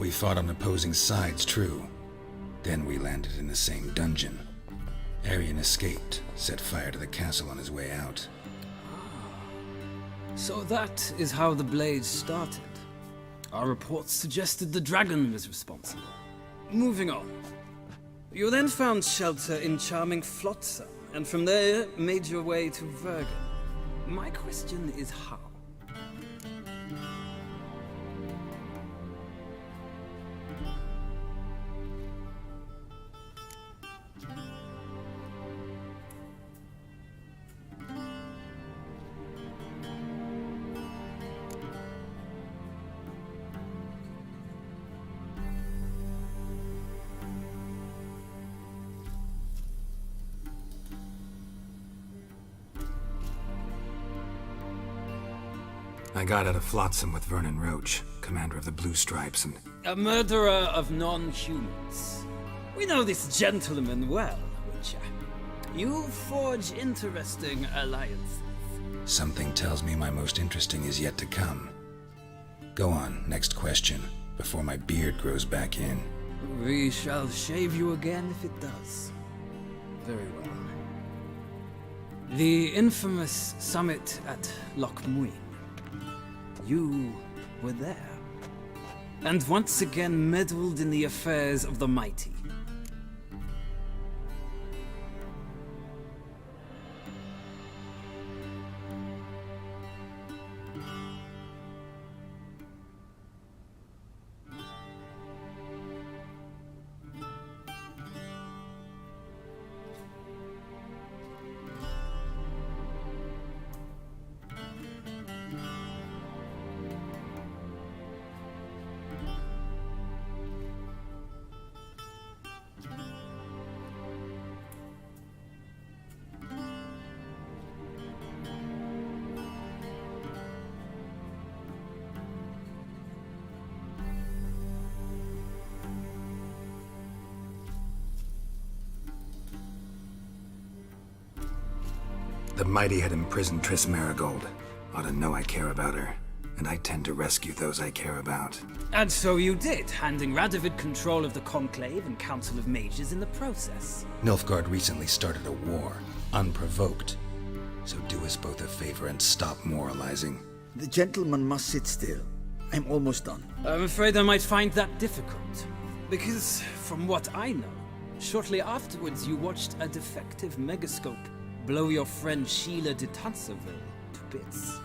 D: We fought on opposing sides, true. Then we landed in the same dungeon. Arian escaped, set fire to the castle on his way out.
Q: So that is how the Blade started. Our reports suggested the dragon was responsible. Moving on. You then found shelter in charming Flotsam, and from there made your way to Vergen. My question is how?
D: I got out of Flotsam with Vernon Roach, commander of the Blue Stripes, and...
Q: A murderer of non-humans. We know this gentleman well, Witcher. You forge interesting alliances.
D: Something tells me my most interesting is yet to come. Go on, next question, before my beard grows back in.
Q: We shall shave you again if it does. Very well. The infamous summit at Loch Muin. You were there, and once again meddled in the affairs of the mighty.
D: The mighty had imprisoned Triss Merigold. Ought to know I care about her, and I tend to rescue those I care about.
Q: And so you did, handing Radovid control of the Conclave and Council of Mages in the process.
D: Nilfgaard recently started a war, unprovoked. So do us both a favor and stop moralizing.
B: The gentleman must sit still. I'm almost done.
Q: I'm afraid I might find that difficult. Because, from what I know, shortly afterwards you watched a defective megascope blow your friend Sheila de Tanserville to bits.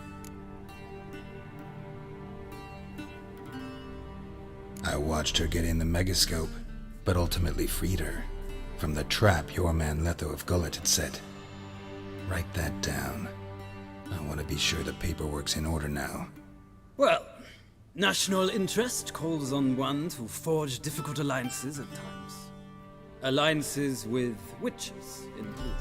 D: I watched her get in the megascope, but ultimately freed her from the trap your man Letho of Gullet had set. Write that down. I want to be sure the paperwork's in order now.
Q: Well, national interest calls on one to forge difficult alliances at times. Alliances with witches included.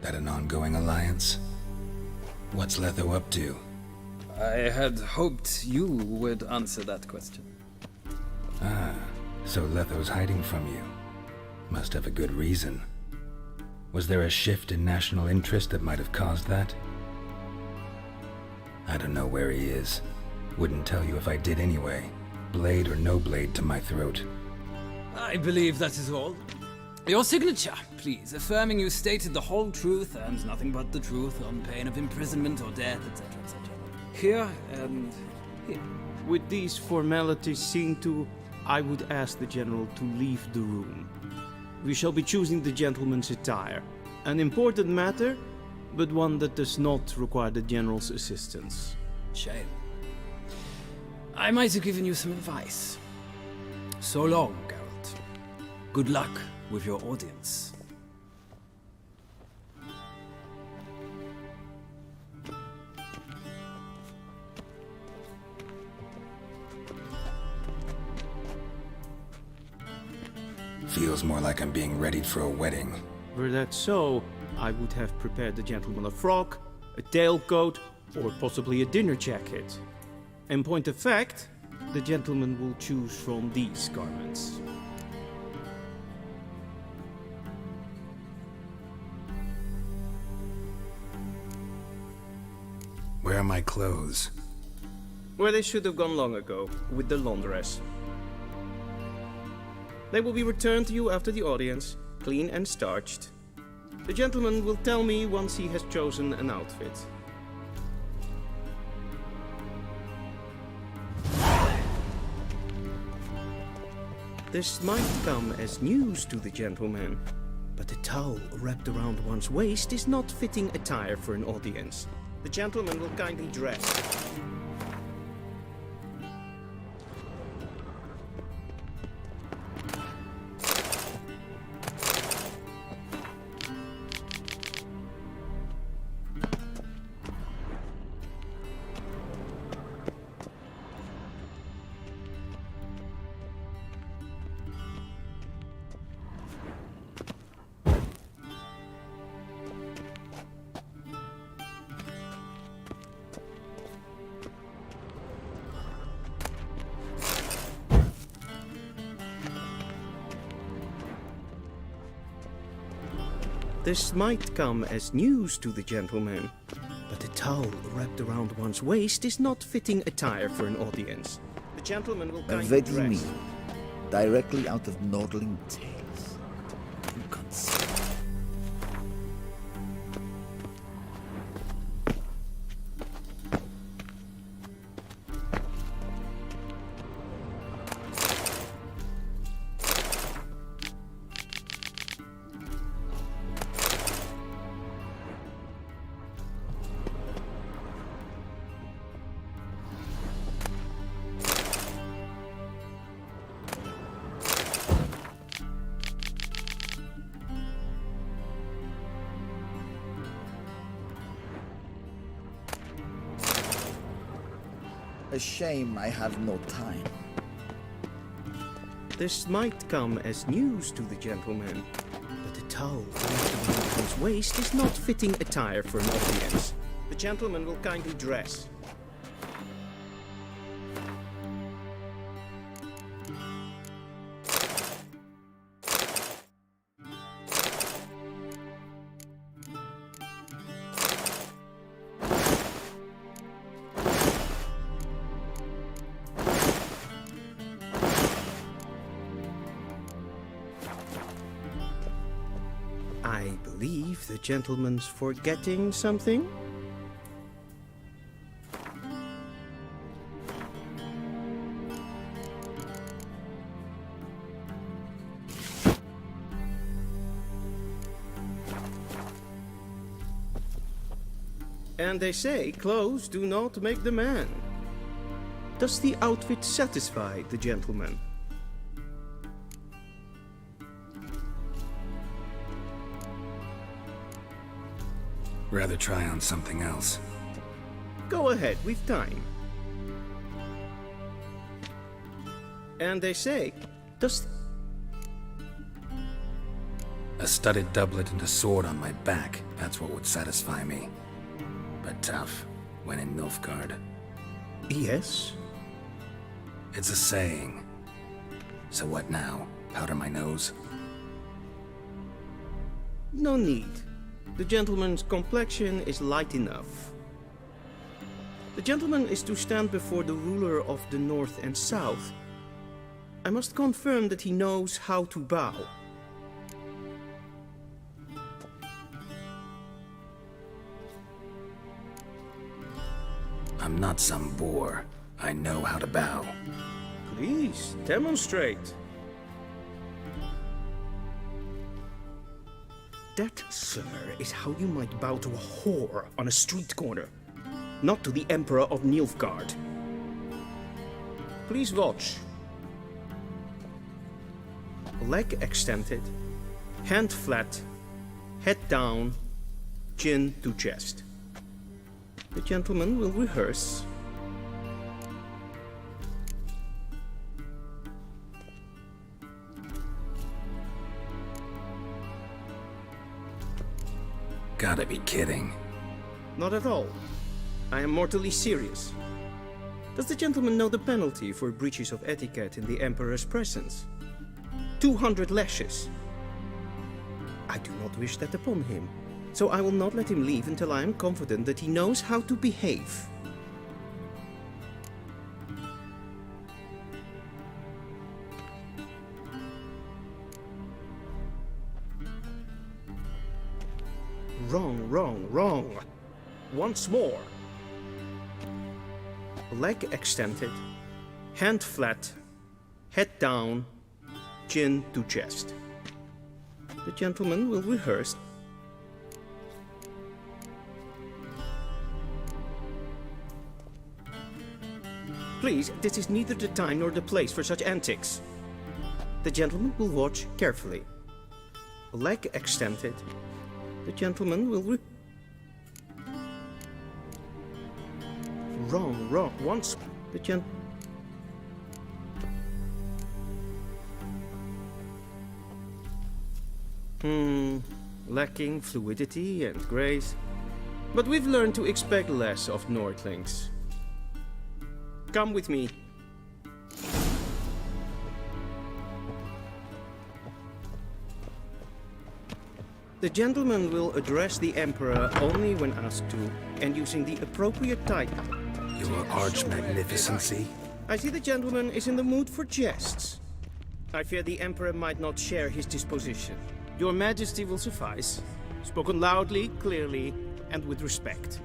D: That an ongoing alliance? What's Letho up to?
Q: I had hoped you would answer that question.
D: Ah, so Letho's hiding from you. Must have a good reason. Was there a shift in national interest that might have caused that? I don't know where he is. Wouldn't tell you if I did anyway. Blade or no blade to my throat.
Q: I believe that is all. Your signature, please, affirming you stated the whole truth and nothing but the truth on pain of imprisonment or death, etc., etc. Here and here.
F: With these formalities seen to, I would ask the General to leave the room. We shall be choosing the gentleman's attire. An important matter, but one that does not require the General's assistance.
Q: Shame. I might have given you some advice. So long, Geralt. Good luck with your audience.
D: Feels more like I'm being readied for a wedding.
F: Were that so, I would have prepared the gentleman a frock, a tailcoat, or possibly a dinner jacket. In point of fact, the gentleman will choose from these garments.
D: Where are my clothes?
F: Where they should have gone long ago, with the laundress. They will be returned to you after the audience, clean and starched. The gentleman will tell me once he has chosen an outfit. This might come as news to the gentleman, but a towel wrapped around one's waist is not fitting attire for an audience. The gentleman will kindly dress. This might come as news to the gentleman, but a towel wrapped around one's waist is not fitting attire for an audience. The gentleman will kindly
R: Ready
F: dress.
R: me, directly out of Nordling Tales. Inconceivable. A shame I have no time.
F: This might come as news to the gentleman, but a towel wrapped around one's waist is not fitting attire for an audience. The gentleman will kindly dress. I believe the gentleman's forgetting something. And they say clothes do not make the man.
S: Does the outfit satisfy the gentleman?
D: Rather try on something else.
S: Go ahead, we've time. And they say, does...
D: A studded doublet and a sword on my back, that's what would satisfy me. But tough, when in Nilfgaard.
S: Yes?
D: It's a saying. So what now? Powder my nose?
S: No need. The gentleman's complexion is light enough. The gentleman is to stand before the ruler of the North and South. I must confirm that he knows how to bow.
D: I'm not some boor. I know how to bow.
S: Please, demonstrate. That, sir, is how you might bow to a whore on a street corner, not to the Emperor of Nilfgaard. Please watch. Leg extended, hand flat, head down, chin to chest. The gentleman will rehearse.
D: Gotta be kidding.
S: Not at all. I am mortally serious. Does the gentleman know the penalty for breaches of etiquette in the Emperor's presence? 200 lashes. I do not wish that upon him, so I will not let him leave until I am confident that he knows how to behave. Wrong, wrong, wrong. Once more. Leg extended, hand flat, head down, chin to chest. The gentleman will rehearse. Please, this is neither the time nor the place for such antics. The gentleman will watch carefully. Leg extended. The gentleman will Wrong, wrong. Once the lacking fluidity and grace. But we've learned to expect less of Nordlings. Come with me. The gentleman will address the Emperor only when asked to, and using the appropriate title.
D: Your Arch-Magnificency?
S: I see the gentleman is in the mood for jests. I fear the Emperor might not share his disposition. Your Majesty will suffice. Spoken loudly, clearly, and with respect.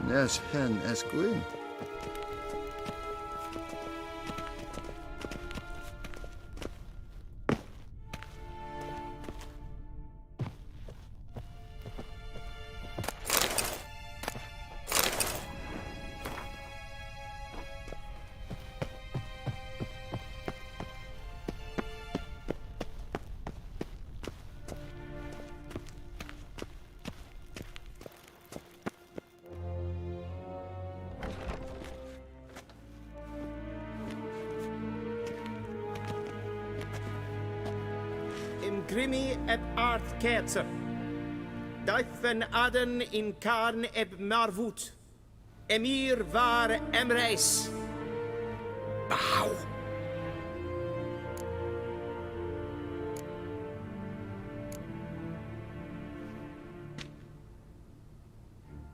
O: Nes hen esquin.
S: Grimi et art ketzer. Duifen aden in karn eb marvoet. Emir var emreis.
D: Bow.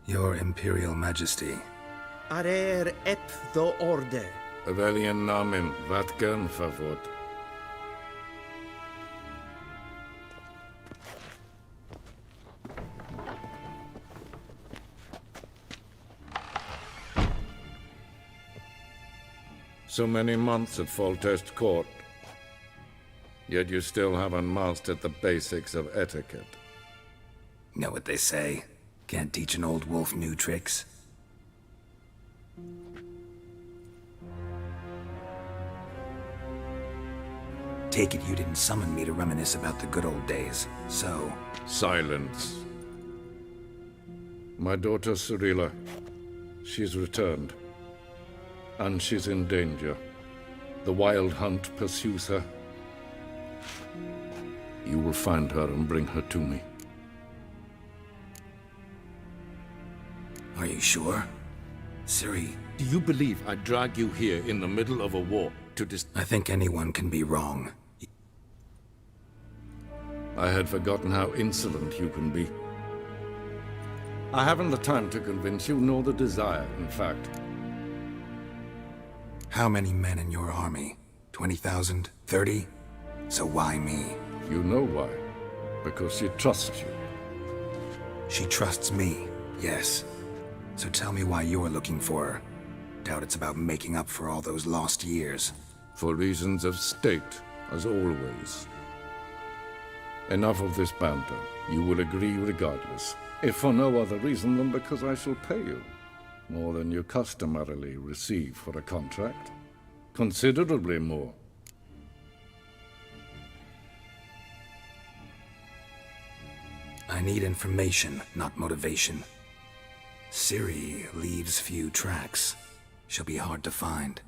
D: Your Imperial Majesty.
S: Arer ep the orde.
M: Avelian namen, vatgan favot. So many months at Foltest Court. Yet you still haven't mastered the basics of etiquette.
D: Know what they say? Can't teach an old wolf new tricks. Take it you didn't summon me to reminisce about the good old days, so...
M: Silence. My daughter Cirilla, she's returned. And she's in danger. The Wild Hunt pursues her. You will find her and bring her to me.
D: Are you sure? Ciri...
M: Do you believe I drag you here in the middle of a war to
D: I think anyone can be wrong.
M: I had forgotten how insolent you can be. I haven't the time to convince you, nor the desire, in fact.
D: How many men in your army? 20,000? 30? So why me?
M: You know why. Because she trusts you.
D: She trusts me, yes. So tell me why you're looking for her. Doubt it's about making up for all those lost years.
M: For reasons of state, as always. Enough of this banter. You will agree regardless. If for no other reason than because I shall pay you. More than you customarily receive for a contract. Considerably more.
D: I need information, not motivation. Ciri leaves few tracks. She'll be hard to find.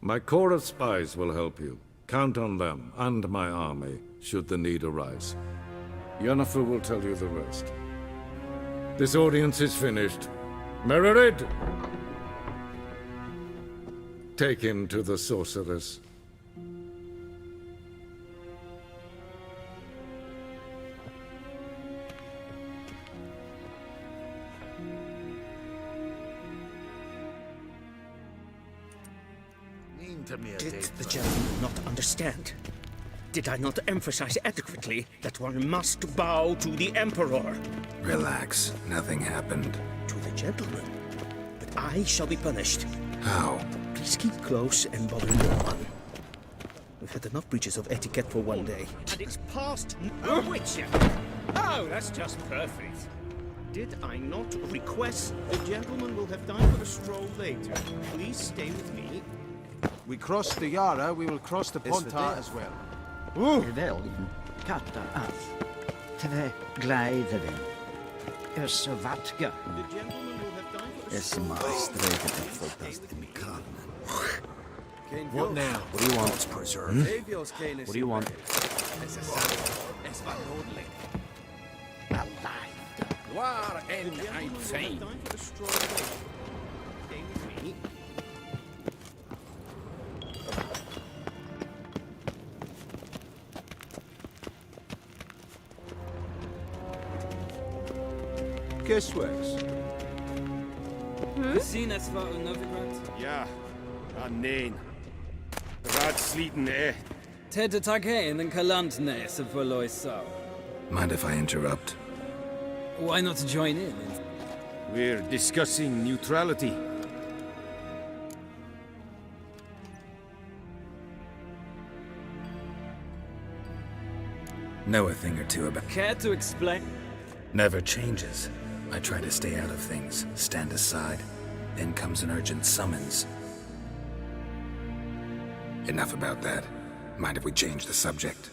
M: My corps of spies will help you. Count on them, and my army, should the need arise. Yennefer will tell you the rest. This audience is finished. Mererid! Take him to the sorceress.
S: Did the gentleman not understand? Did I not emphasize adequately that one must bow to the Emperor?
D: Relax. Nothing happened.
S: To the gentleman. But I shall be punished.
D: How?
S: Please keep close and bother no one. We've had enough breaches of etiquette for one day. And it's past a witcher. Oh, that's just perfect. Did I not request the gentleman will have time for a stroll later? Please stay with me.
B: We crossed the Yara, we will cross the Pontar as well.
T: Wel, katta af. Tve gleiderin. Vatka. Es maestreget fotast in Carmen.
B: What now?
K: What do you want, preserve?
B: What do you want?
F: Waar en ein fijn.
B: Kiswex.
Q: Zien het wel een Novigrad?
F: Ja, nee. Raadsliden,
Q: Tedde tag heen en kalantne se verloisau.
D: Mind if I interrupt?
Q: Why not join in?
F: We're discussing neutrality.
D: Know a thing or two about...
Q: Care to explain?
D: Never changes. I try to stay out of things, stand aside. Then comes an urgent summons. Enough about that. Mind if we change the subject?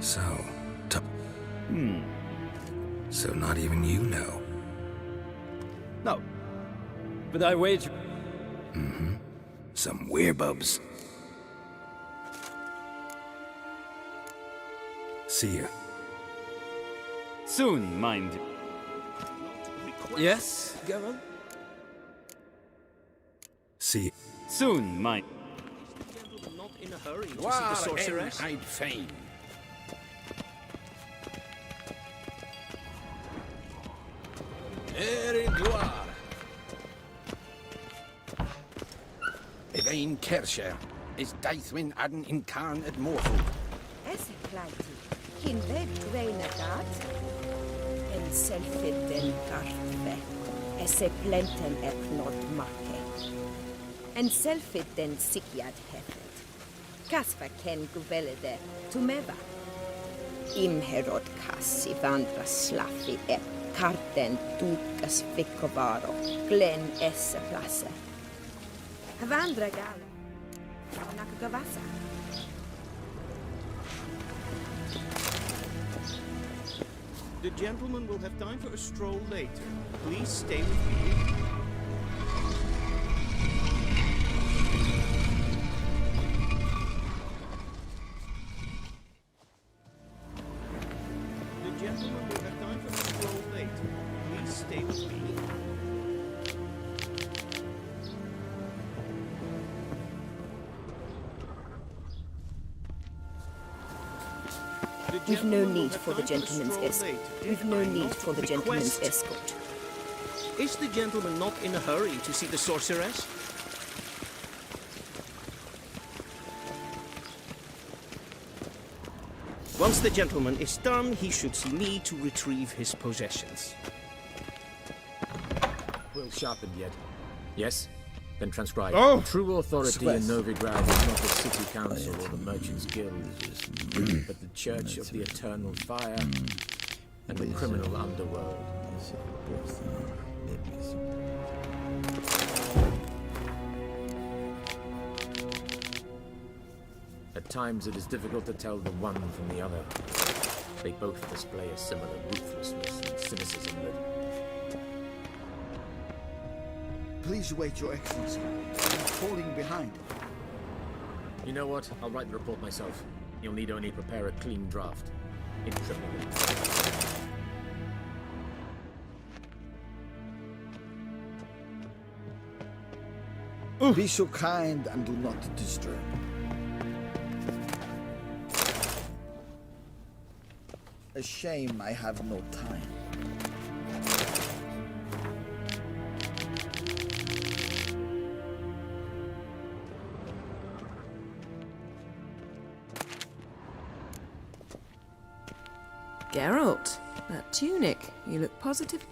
D: So, So not even you know?
Q: No. But I wager...
D: Mm-hmm. Some werebubs. See ya.
Q: Soon, mind you. Yes, Geralt?
D: See.
Q: Soon, mind.
S: Not in a hurry to see the
F: Waar
S: sorceress.
F: en ein fijn.
K: In gloire. Evain Kersher is Daithwin Adden in Khan at Morfu.
N: Esse plaiti. Hin ved dweina dat. En selfie den garfe. Esse plenten ek not make.
U: En selfit den sikiad hefet. Kasva ken guvelede tumeva. Imherod kassi vandra slaffi ep karten tukas vikovaro glen esse plasse. Havandra gal. Nakagavasa.
S: The gentleman will have time for a stroll later. Please stay with me. The gentleman will have time for a stroll later. Please stay with me.
U: We've no need for the gentleman's escort. We've no need for the gentleman's escort.
S: Is the gentleman not in a hurry to see the sorceress? Once the gentleman is done, he should see me to retrieve his possessions.
V: Well sharpened yet? Yes? Then transcribe.
F: Oh!
V: True authority in Novigrad is not the city council or the merchants' guild, but the Church of the Eternal Fire and the criminal underworld. At times it is difficult to tell the one from the other. They both display a similar ruthlessness and cynicism that...
R: Please wait, Your Excellency. I'm falling behind.
V: You know what? I'll write the report myself. You'll need only prepare a clean draft. In Tripoli.
R: Be so kind and do not disturb. A shame I have no time.
P: Geralt, that tunic. You look positive.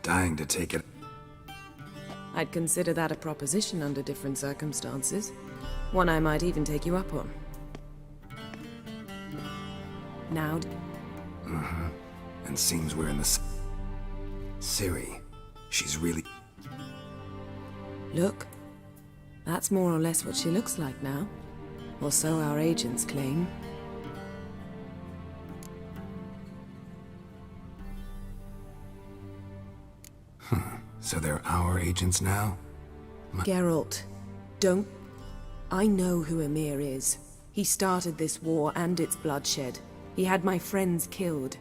D: Dying to take it.
P: I'd consider that a proposition under different circumstances. One I might even take you up on. Now...
D: And seems we're in the... Ciri. She's really...
P: Look. That's more or less what she looks like now. Or so our agents claim.
D: So they're our agents now?
P: Geralt, don't... I know who Emir is. He started this war and its bloodshed. He had my friends killed.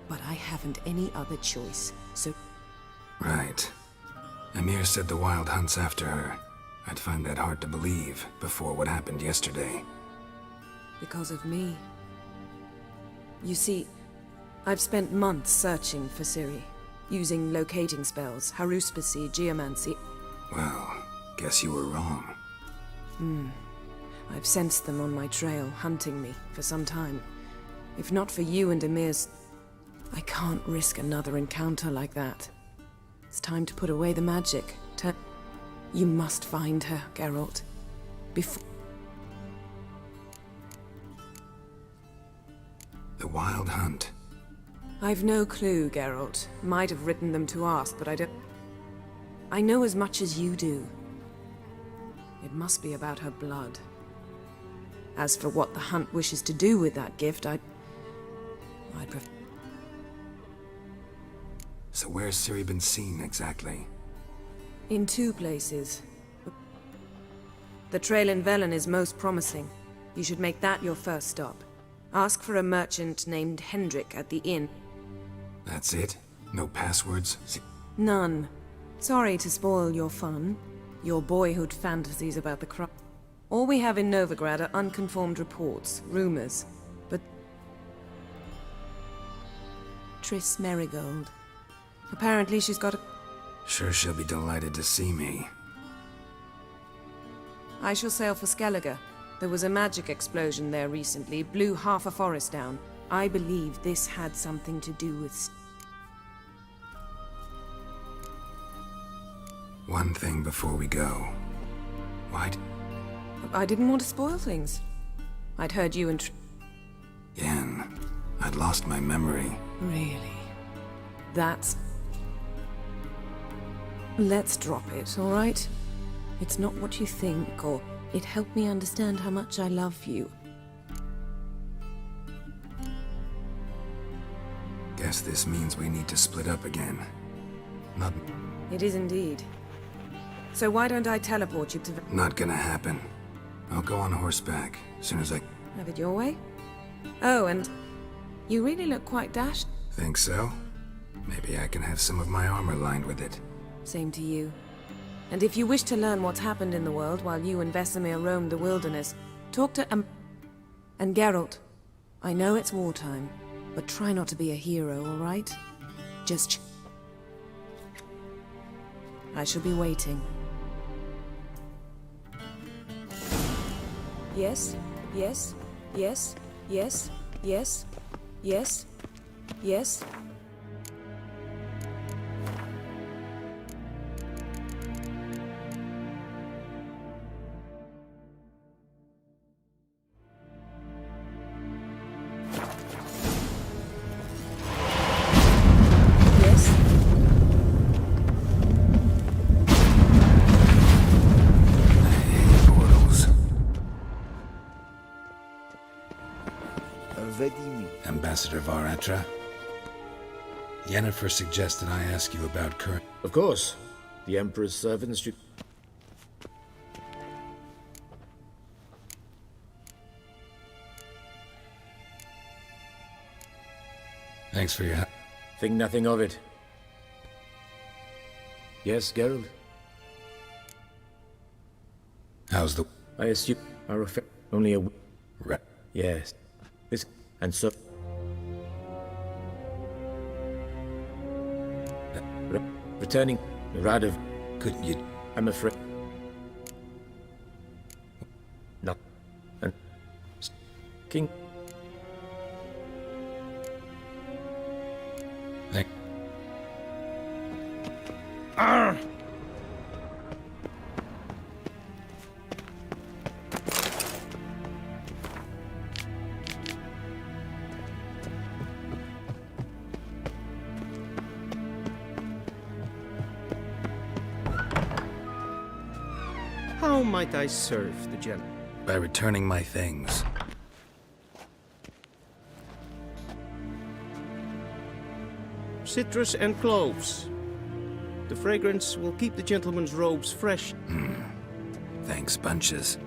P: But I haven't any other choice, so...
D: Right. Emir said the Wild Hunt's after her. I'd find that hard to believe before what happened yesterday.
P: Because of me. You see, I've spent months searching for Ciri. Using locating spells, haruspicy, geomancy.
D: Well, guess you were wrong.
P: I've sensed them on my trail, hunting me, for some time. If not for you and Emir's... I can't risk another encounter like that. It's time to put away the magic. You must find her, Geralt. Before...
D: The Wild Hunt.
P: I've no clue, Geralt. Might have written them to ask, but I don't... I know as much as you do. It must be about her blood. As for what the Hunt wishes to do with that gift, I'd prefer...
D: So where's Ciri been seen, exactly?
P: In 2 places. The trail in Velen is most promising. You should make that your first stop. Ask for a merchant named Hendrik at the inn.
D: That's it? No passwords?
P: None. Sorry to spoil your fun. Your boyhood fantasies about the crime. All we have in Novigrad are unconfirmed reports, rumors. But... Triss Merigold. Apparently she's got a...
D: Sure she'll be delighted to see me.
P: I shall sail for Skellige. There was a magic explosion there recently, blew half a forest down. I believe this had something to do with...
D: One thing before we go. Why?
P: I didn't want to spoil things. I'd heard you and...
D: Yen, I'd lost my memory.
P: Really? That's... Let's drop it, all right? It's not what you think, or it helped me understand how much I love you.
D: Guess this means we need to split up again. Not...
P: It is indeed. So why don't I teleport you to...
D: Not gonna happen. I'll go on horseback, as soon as I...
P: Have it your way? Oh, and you really look quite dashed.
D: Think so? Maybe I can have some of my armor lined with it.
P: Same to you. And if you wish to learn what's happened in the world while you and Vesemir roamed the wilderness, talk to and Geralt. I know it's wartime, but try not to be a hero, all right? Just... I shall be waiting. Yes, yes, yes, yes, yes, yes, yes.
D: Ambassador Varatra, Yennefer suggested I ask you about current...
V: Of course. The Emperor's servants should...
D: Thanks for your help.
V: Think nothing of it. Yes, Geralt?
D: How's the...
V: I assume our affair... Only a...
D: Right.
V: Yes. This... And so... Returning... Radov...
D: Couldn't you...
V: I'm afraid... Not... And... King...
D: Thank...
V: Arr! How might I serve the general?
D: By returning my things.
V: Citrus and cloves. The fragrance will keep the gentleman's robes fresh.
D: Thanks, bunches.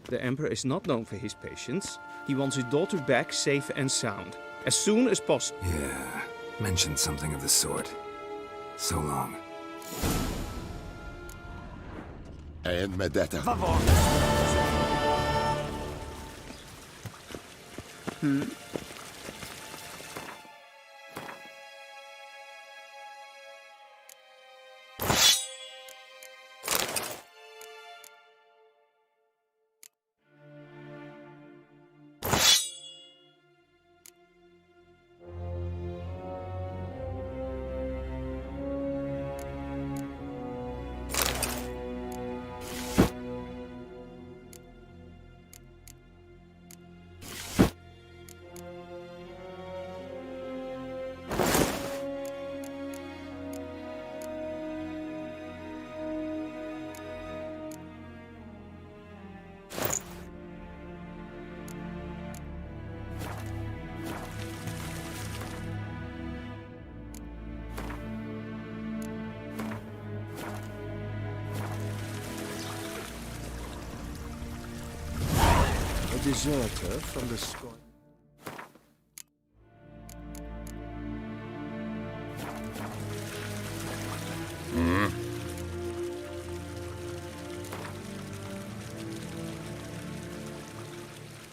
V: The Emperor is not known for his patience. He wants his daughter back safe and sound, as soon as possible.
D: Yeah, mentioned something of the sort. So long.
O: And Medetta.
A: A deserter from the squad.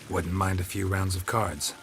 D: Wouldn't mind a few rounds of cards.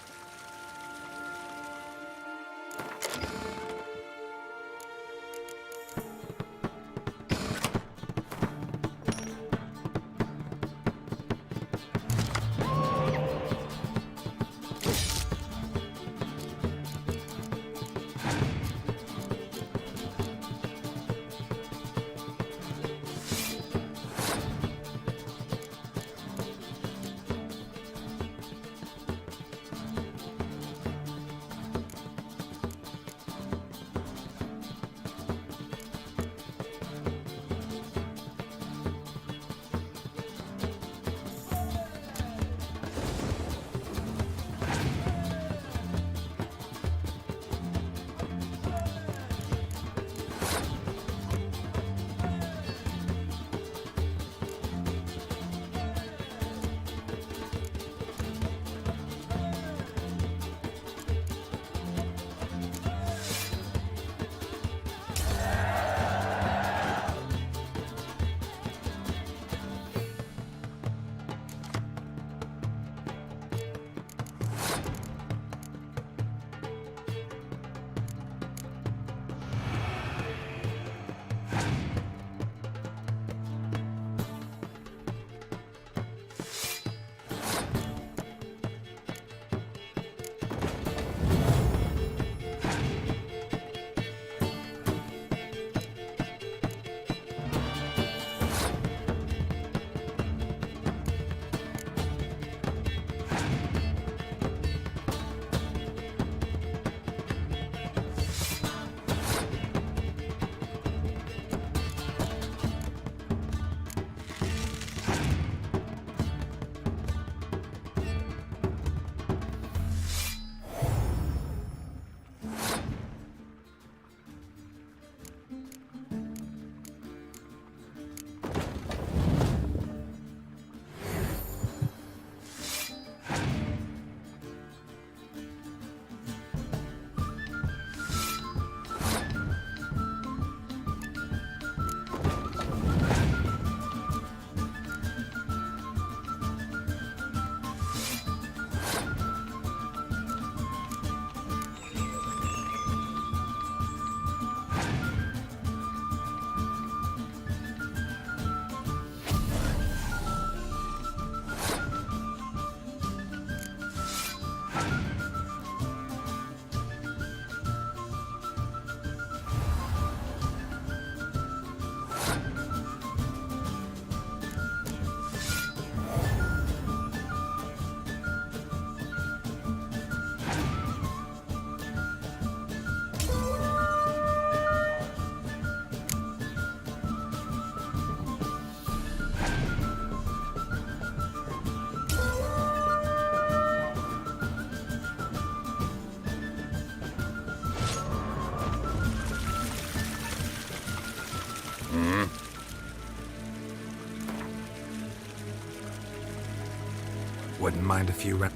D: Wouldn't mind a few rounds.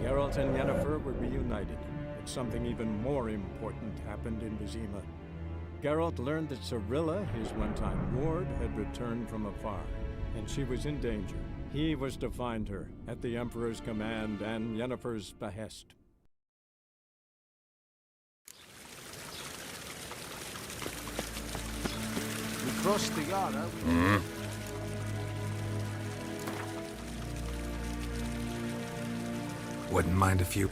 A: Geralt and Yennefer were reunited, but something even more important happened in Vizima. Geralt learned that Cirilla, his one-time ward, had returned from afar, and she was in danger. He was to find her, at the Emperor's command and Yennefer's behest.
B: We crossed the Yara.
D: Wouldn't mind a few.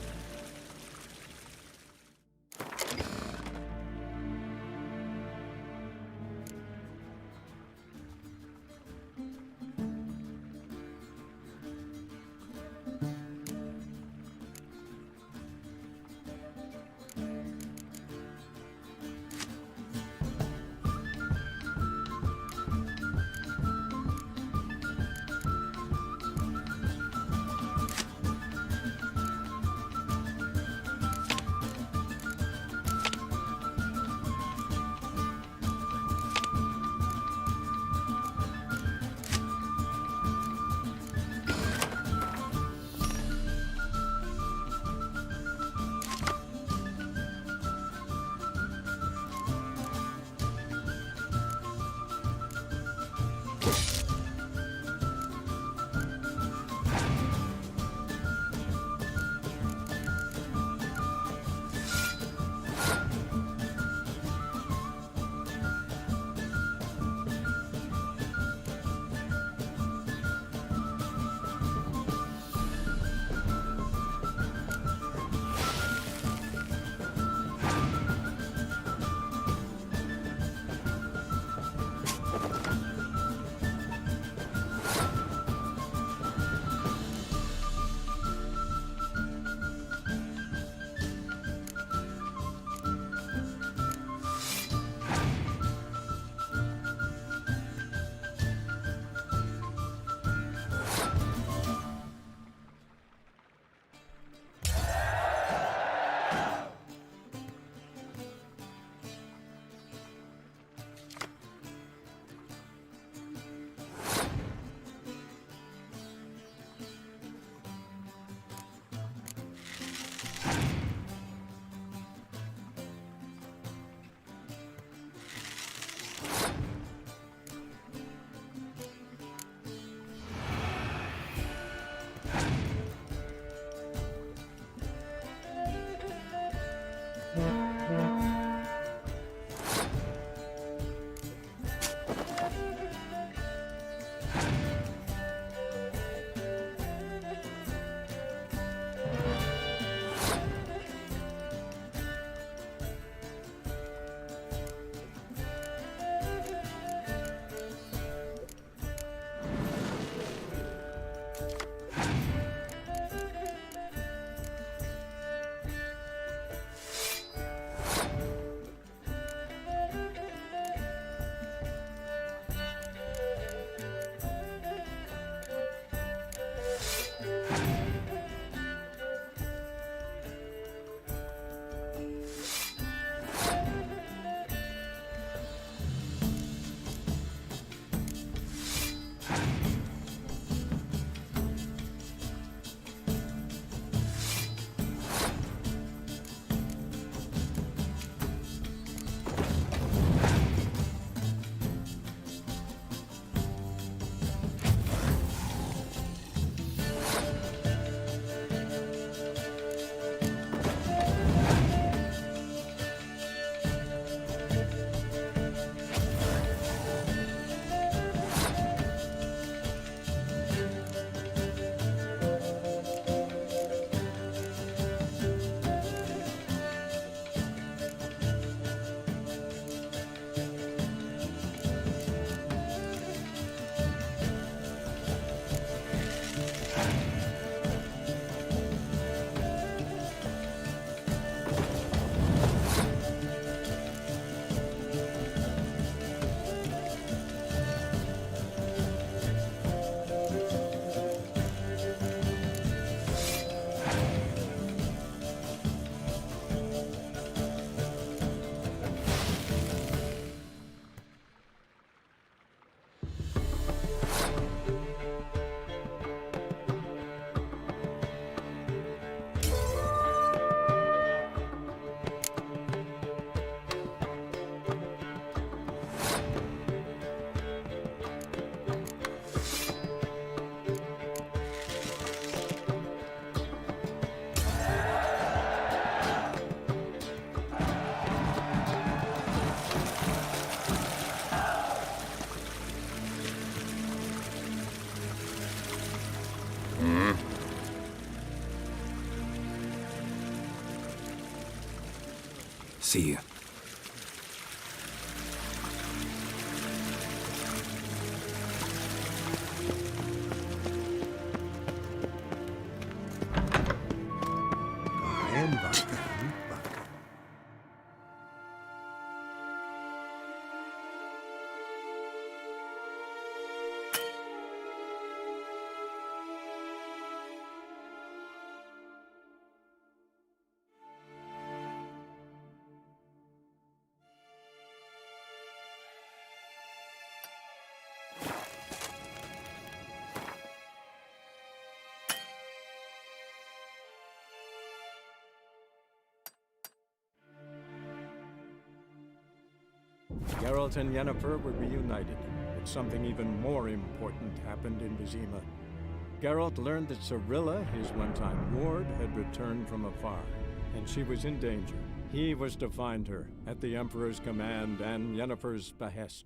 D: See you.
A: Geralt and Yennefer were reunited, but something even more important happened in Vizima. Geralt learned that Cirilla, his one-time ward, had returned from afar, and she was in danger. He was to find her, at the Emperor's command and Yennefer's behest.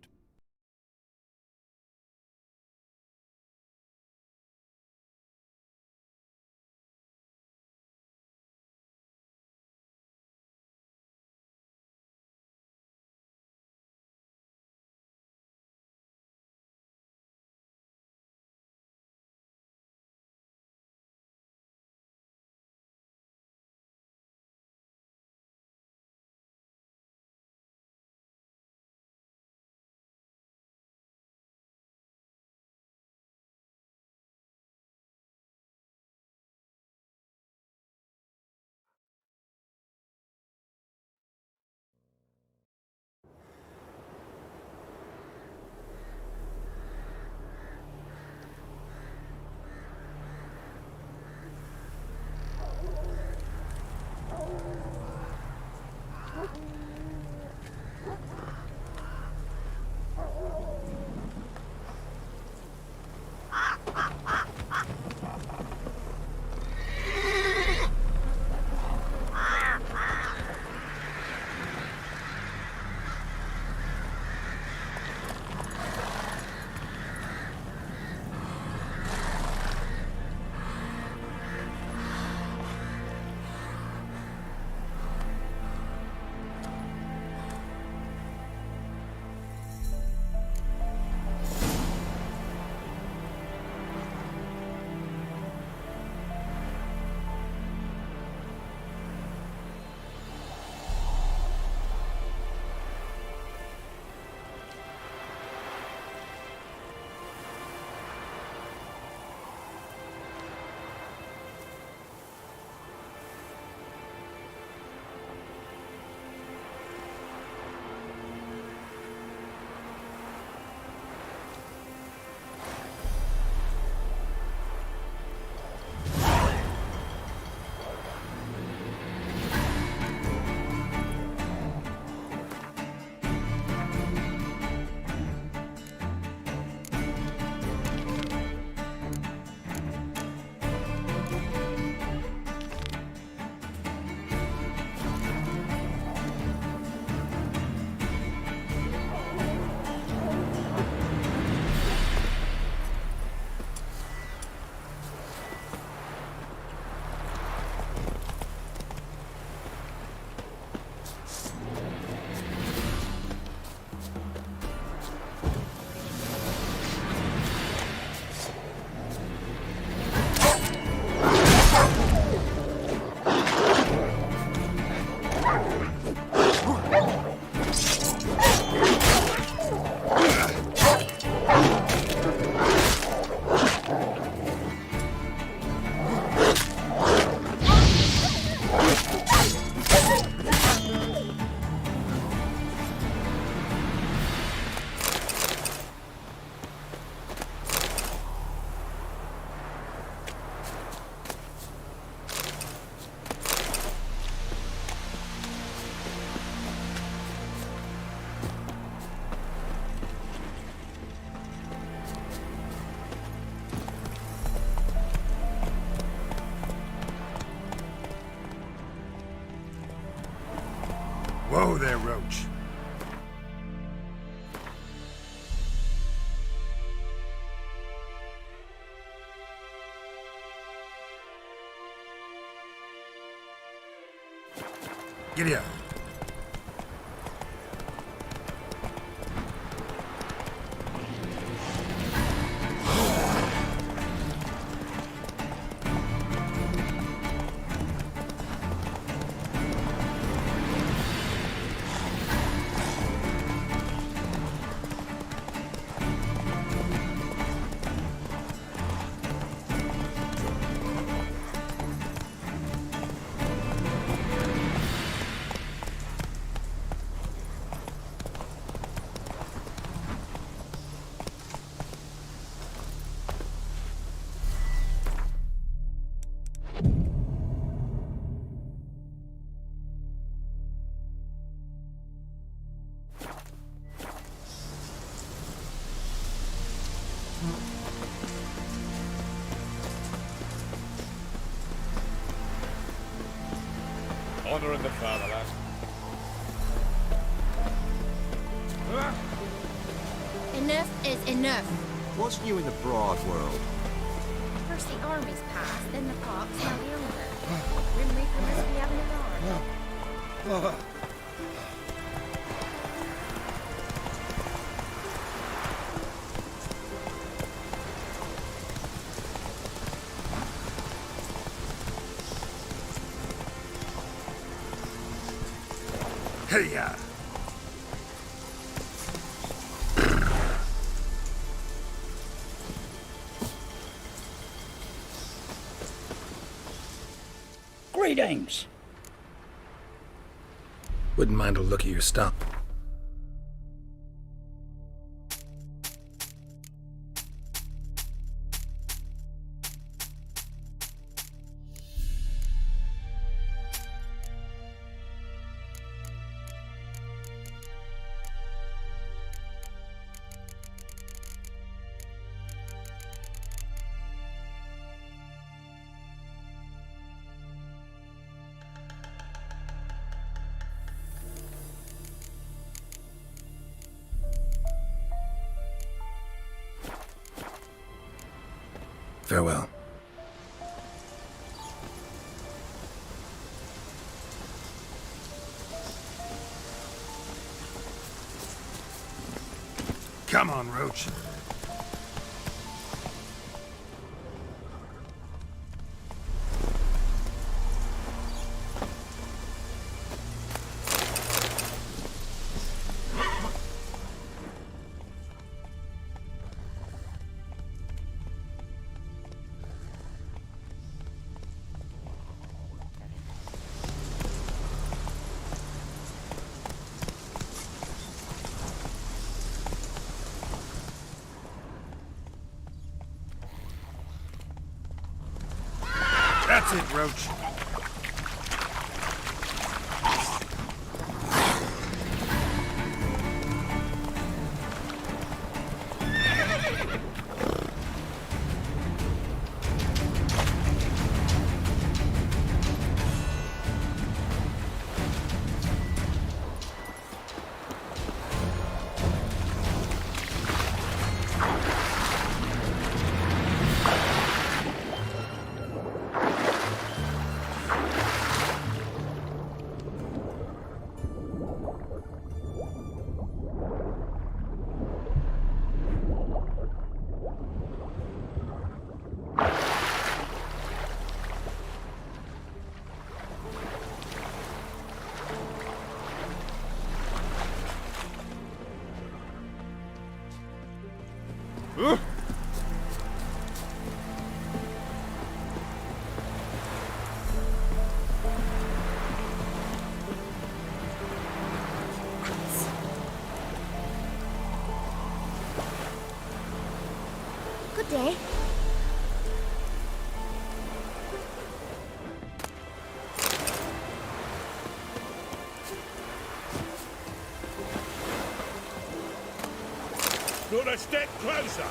O: Whoa there, Roach. Giddy up.
H: Honouring the fatherland.
E: Enough is enough.
L: What's new in the broad world?
E: First the armies pass, then the pops, now the younger. Grim Reaper must be having an arm.
D: Hey-ya!
W: Greetings.
D: Wouldn't mind a look at your stuff. Farewell. Come on, Roach. That's it, Roach.
E: Good day.
H: Not a step closer.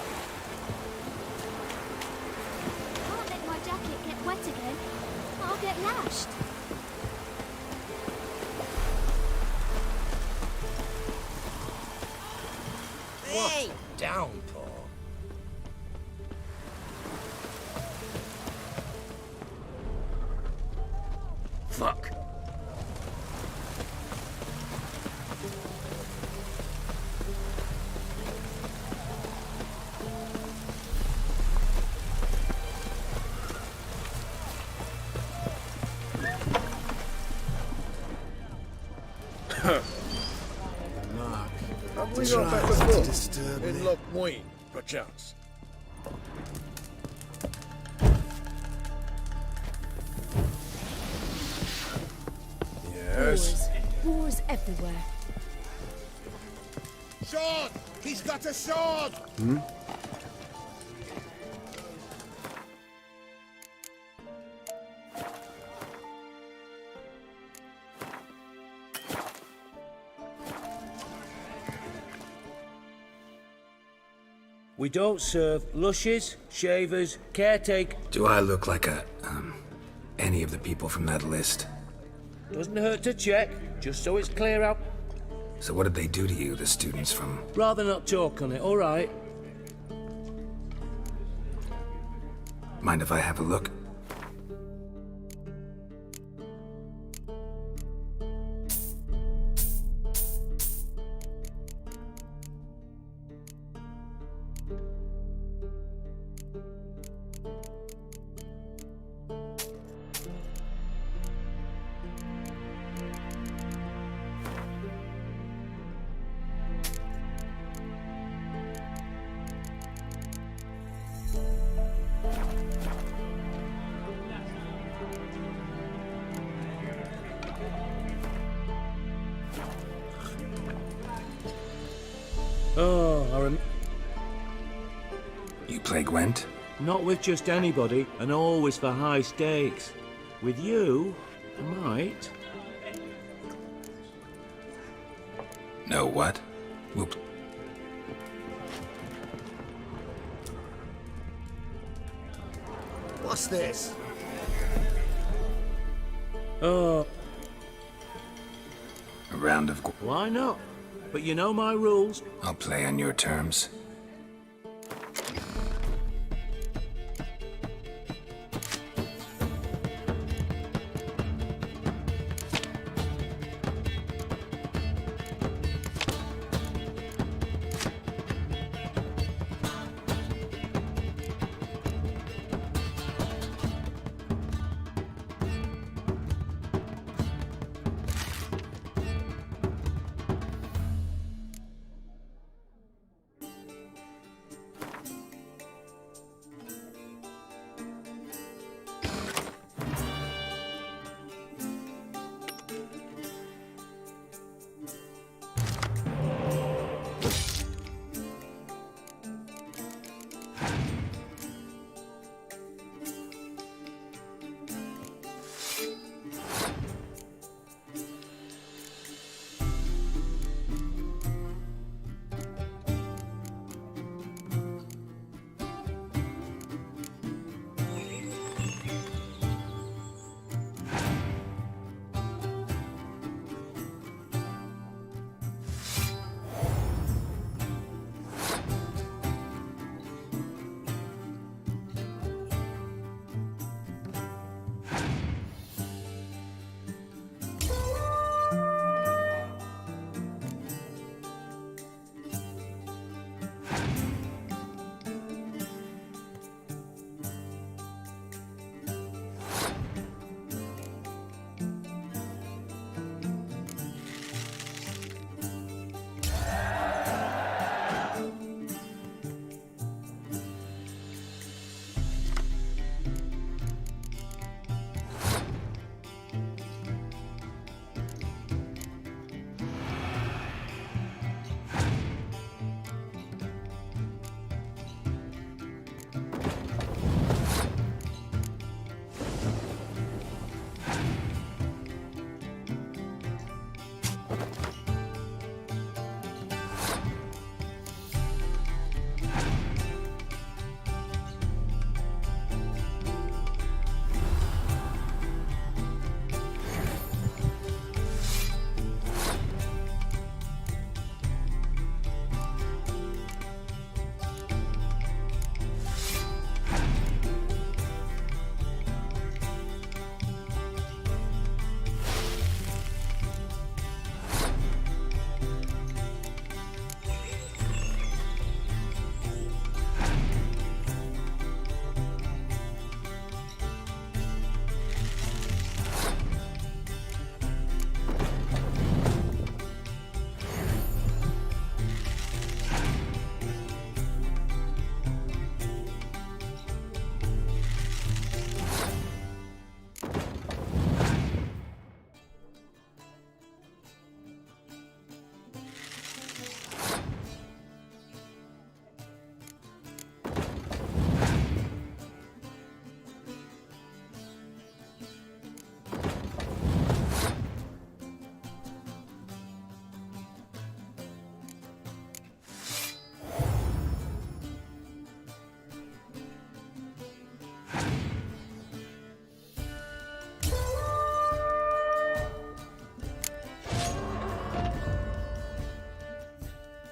E: Can't let my jacket get wet again. I'll get lashed.
I: Hey! Downpour.
F: Fuck.
H: Mark.
O: Have we got back before? In Loch Moyne, perchance. Yes.
N: Boars everywhere.
O: Sword! He's got a sword!
D: Hmm?
F: We don't serve lushes, shavers, caretaker.
D: Do I look like any of the people from that list?
C: Doesn't hurt to check, just so it's clear up.
D: So what did they do to you, the students from...
C: Rather not talk on it, all right?
D: Mind if I have a look?
C: Oh,
D: You play Gwent?
C: Not with just anybody, and always for high stakes. With you, I might.
D: No what? Whoop.
O: What's this?
C: Oh.
D: A round of...
C: Why not? But you know my rules.
D: I'll play on your terms.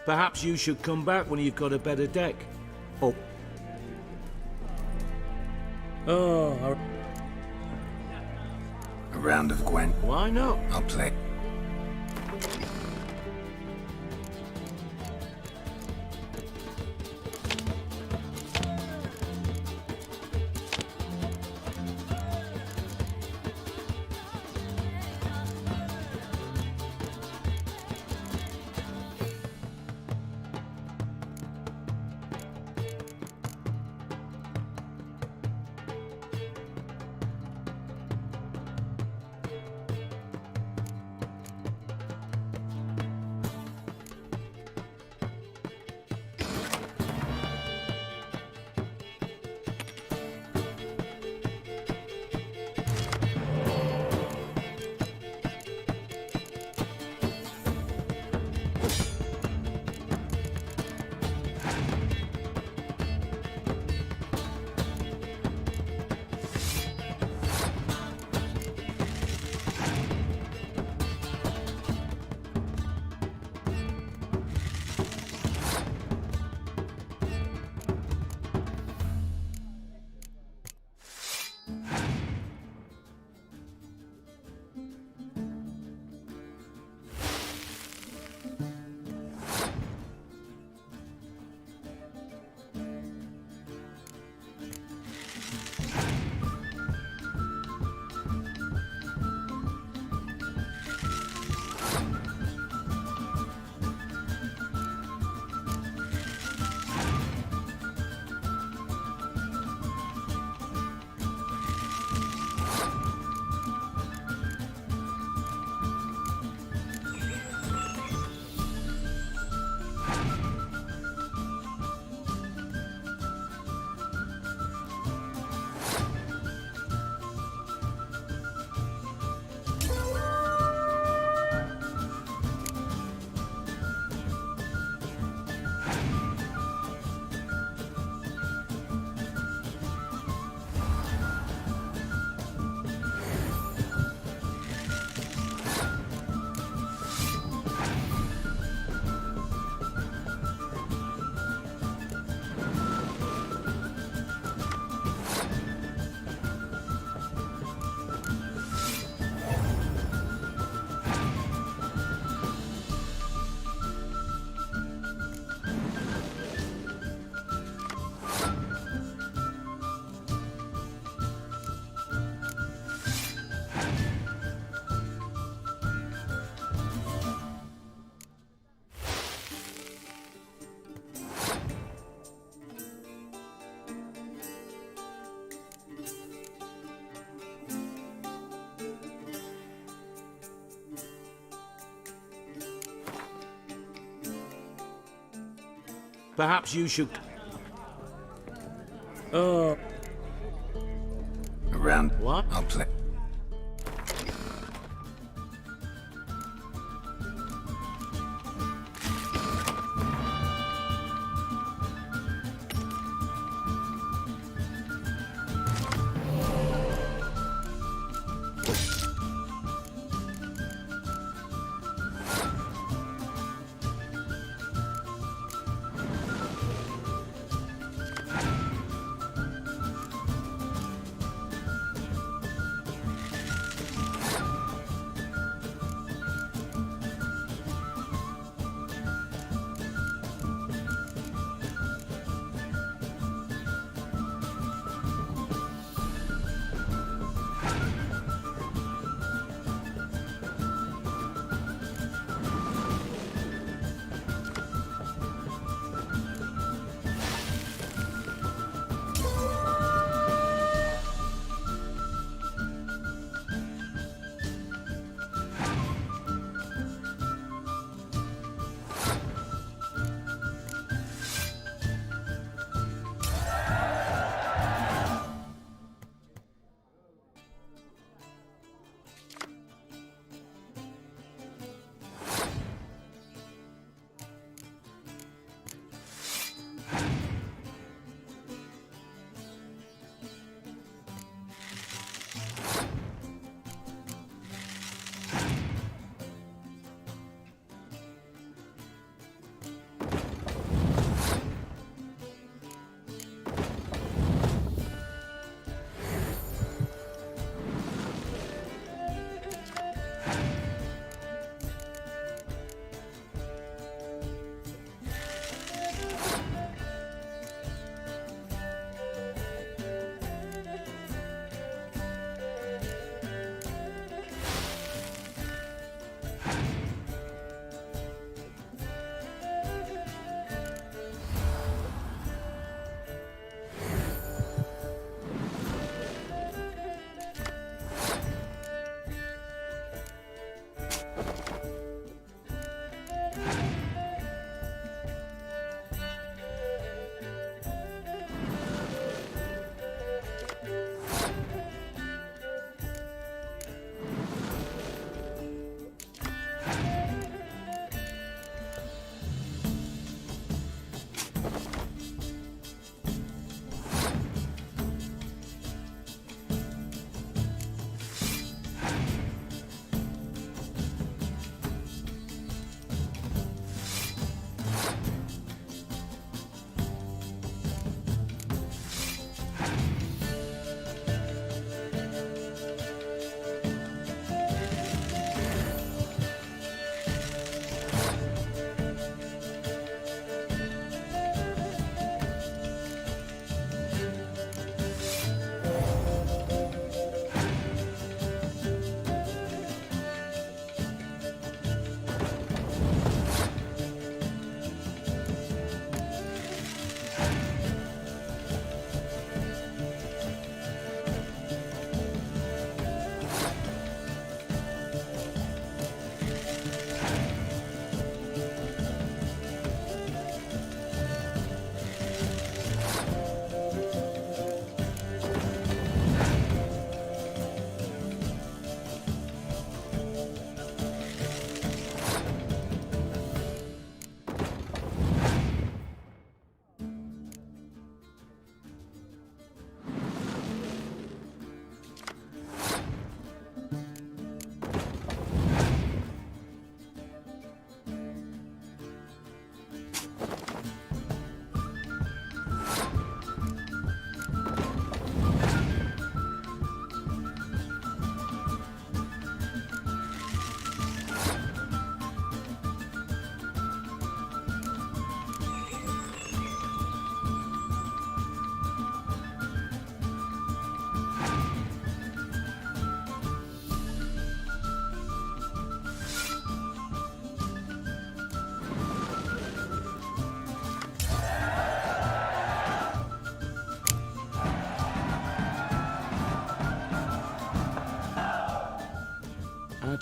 C: Perhaps you should come back when you've got a better deck. Oh. Oh.
D: A round of Gwent.
C: Why not?
D: I'll play.
C: Perhaps you should... Oh.
D: A round.
C: What?
D: I'll play.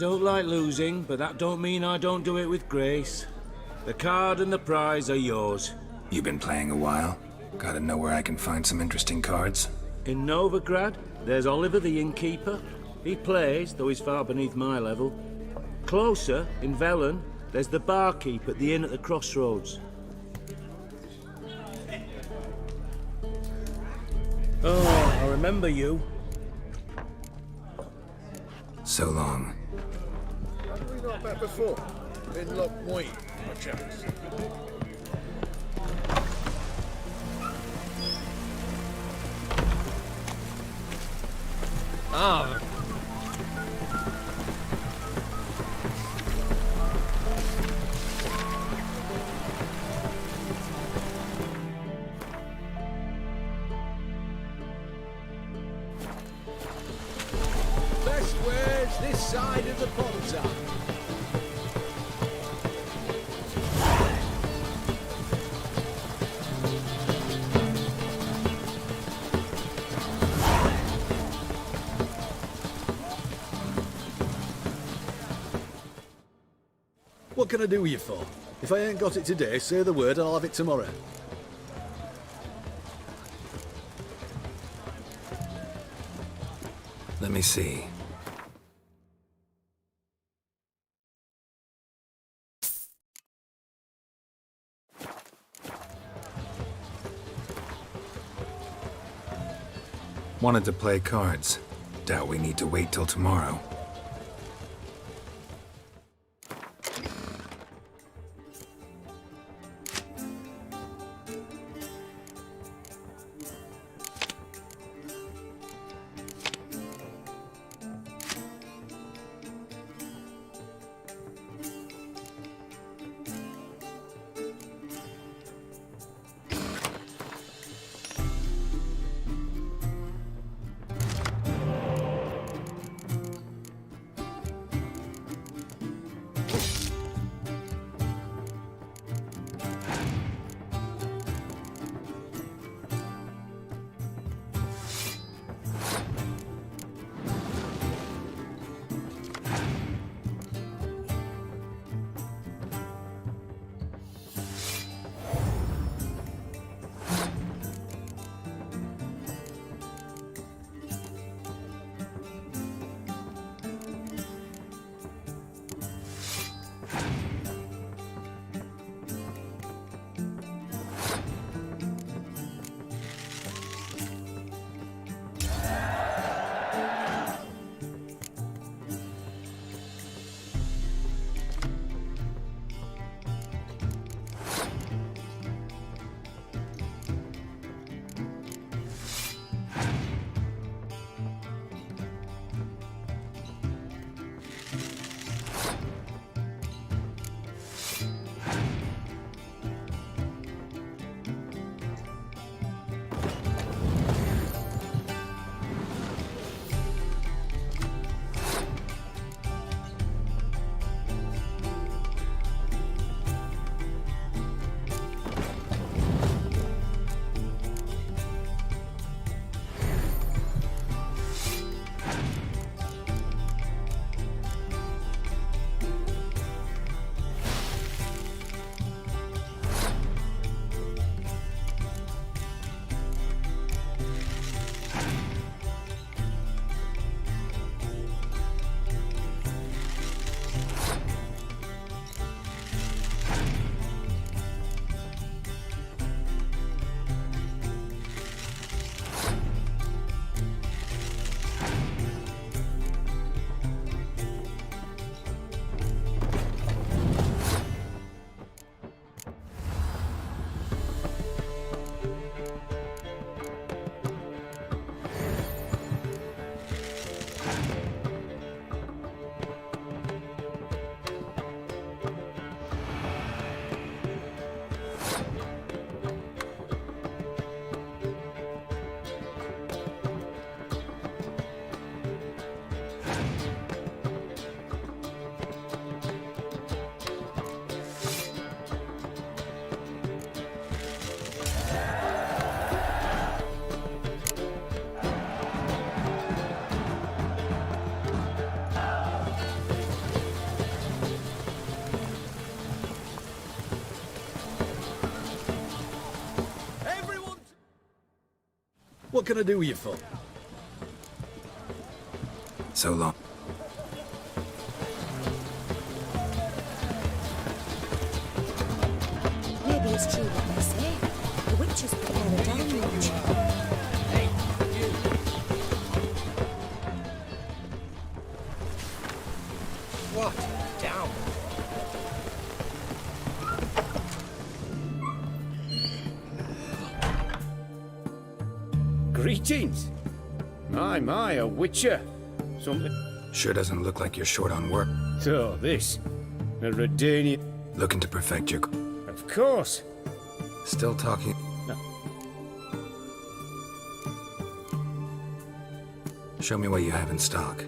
C: don't like losing, but that don't mean I don't do it with grace. The card and the prize are yours.
D: You been playing a while? Gotta know where I can find some interesting cards?
C: In Novigrad, there's Oliver the innkeeper. He plays, though he's far beneath my level. Closer, in Velen, there's the barkeep at the inn at the crossroads. Oh, I remember you.
D: So long.
O: Have we not met before? In Loch Moy, perchance.
G: Ah.
K: Best wares this side of the Ponza.
J: What can I do with you for? If I ain't got it today, say the word and I'll have it tomorrow.
D: Let me see. Wanted to play cards. Doubt we need to wait till tomorrow.
J: What can I do you for?
D: So long.
N: Maybe it's true what they say. The witches prepare a downwatch.
B: What? Down.
F: Greetings. My, a witcher. Something.
D: Sure doesn't look like you're short on work.
F: So, this. A Redanian.
D: Looking to perfect your...
F: Of course.
D: Still talking...
F: No.
D: Show me what you have in stock.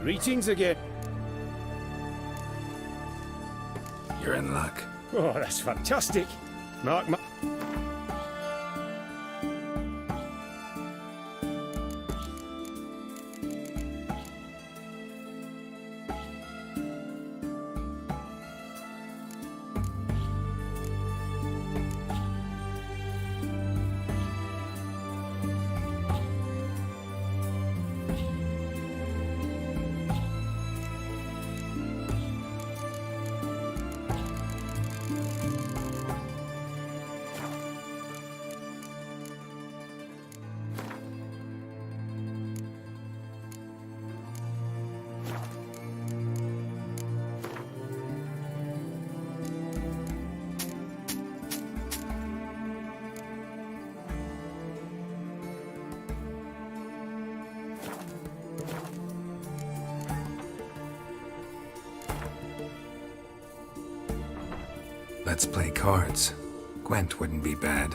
F: Greetings again.
D: You're in luck.
F: Oh, that's fantastic. Mark my...
D: Let's play cards. Gwent wouldn't be bad.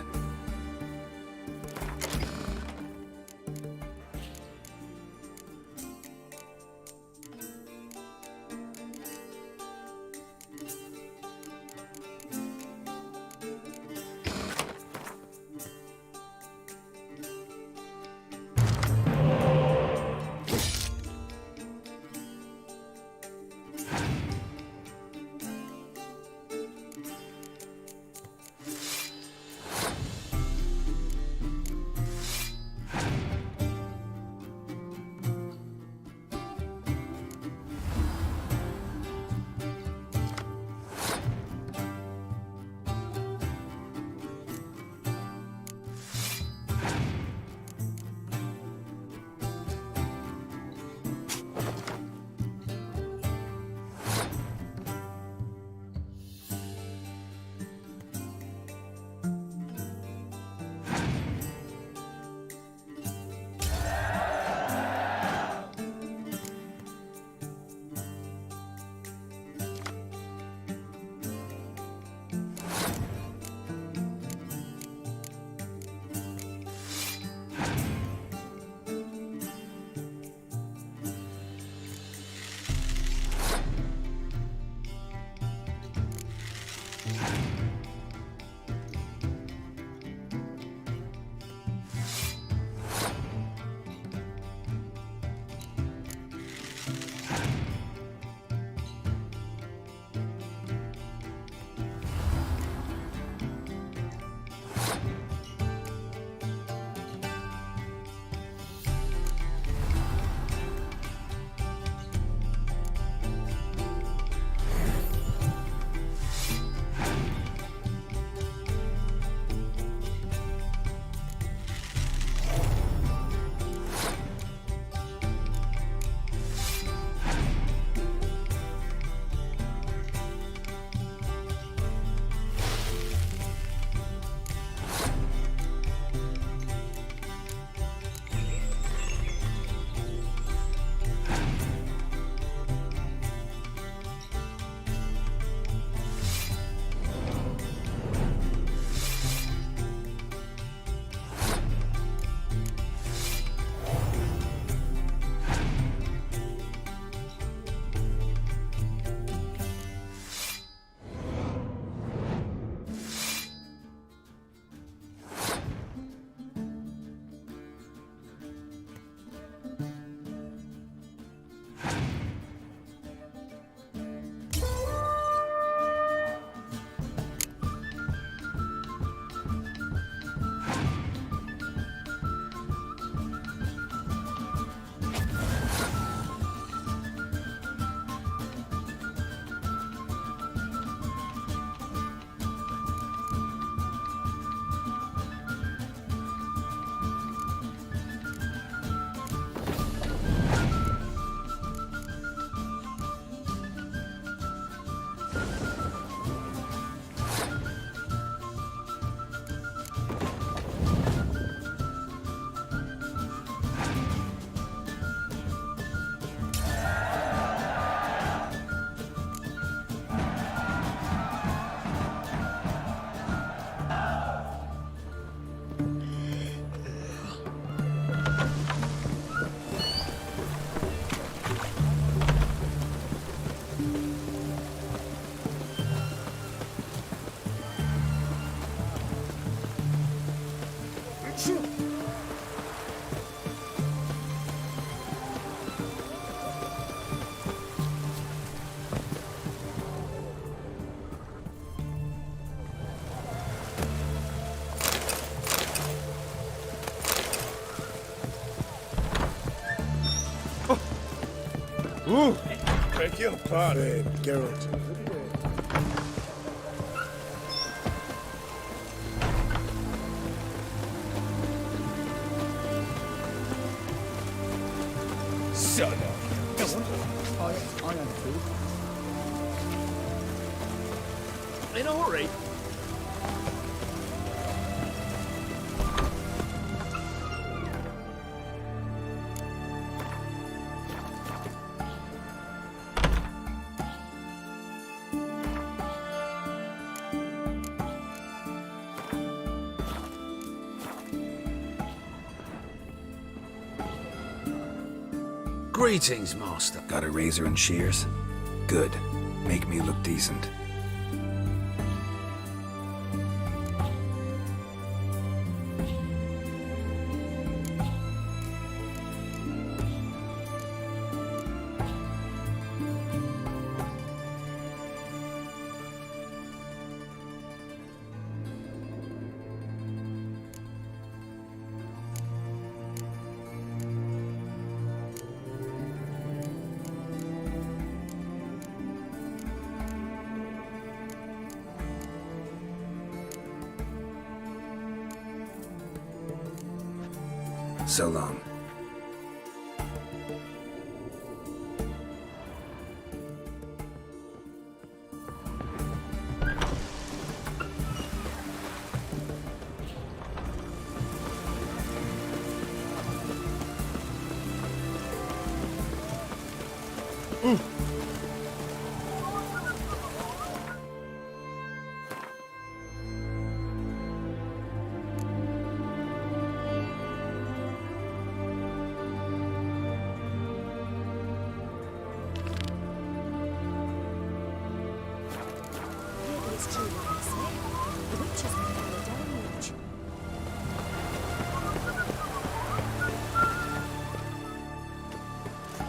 H: Ooh! Beg your pardon.
O: Geralt.
H: Son of...
R: I am food.
H: In a hurry.
K: Greetings, Master.
D: Got a razor and shears? Good. Make me look decent. So long.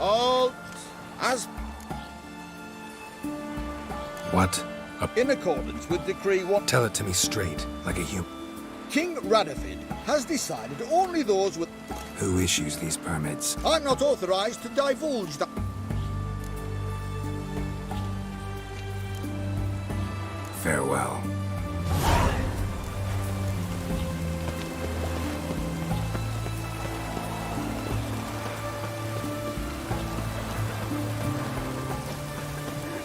O: Halt! As
D: What?
O: in accordance with Decree 1...
D: Tell it to me straight, like a human.
O: King Radafid has decided only those with...
D: Who issues these permits?
O: I'm not authorized to divulge that...
D: Farewell.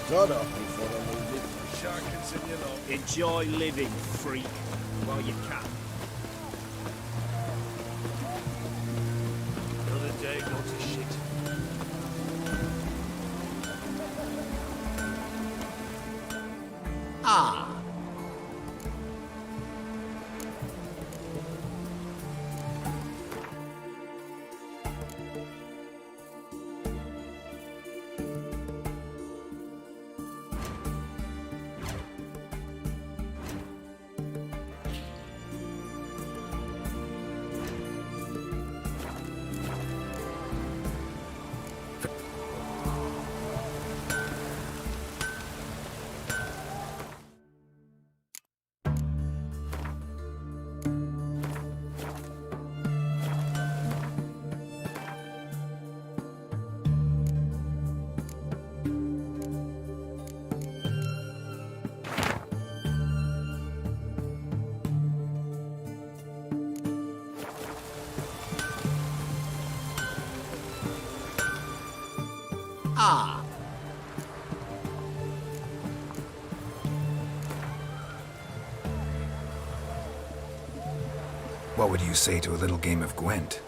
O: Shut up before I move it. Shark can you know.
F: Enjoy living, freak, while you can.
H: Another day go to shit.
O: Ah! Ah!
D: What would you say to a little game of Gwent?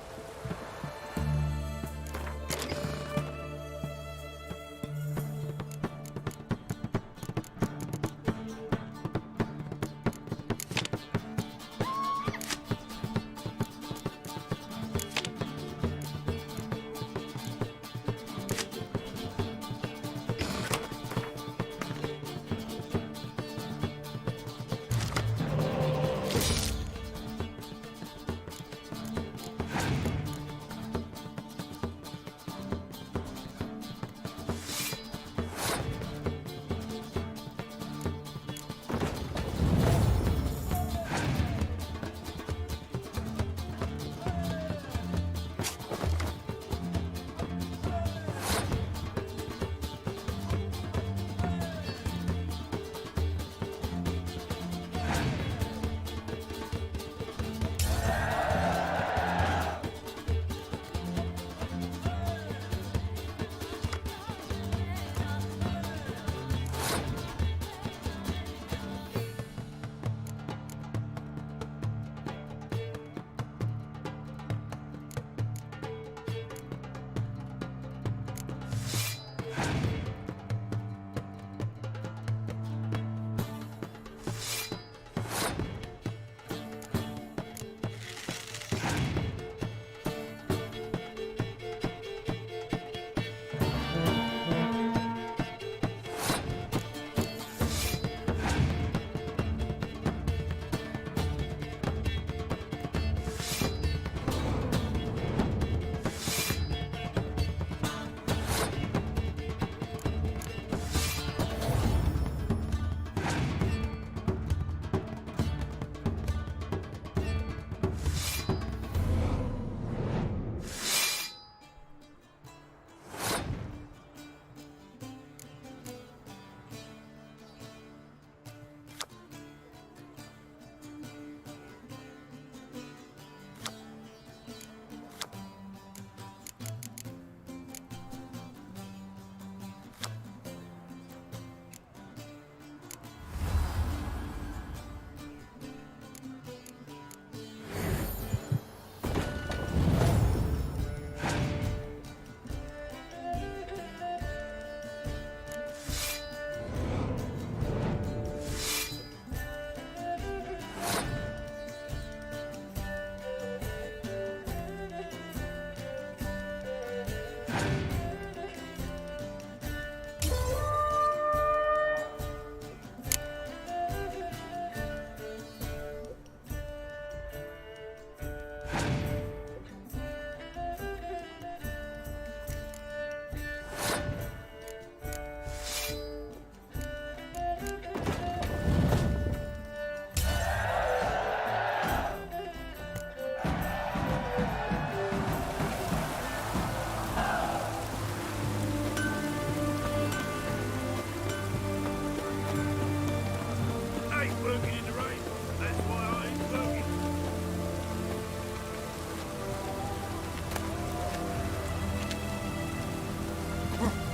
H: I ain't working in the rain. That's why I ain't working.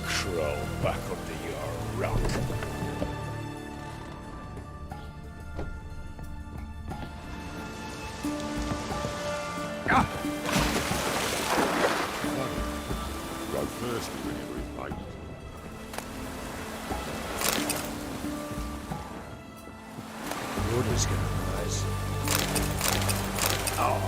H: Crawl back under your rock.
G: Go first whenever we fight.
H: Water's gonna rise. Oh,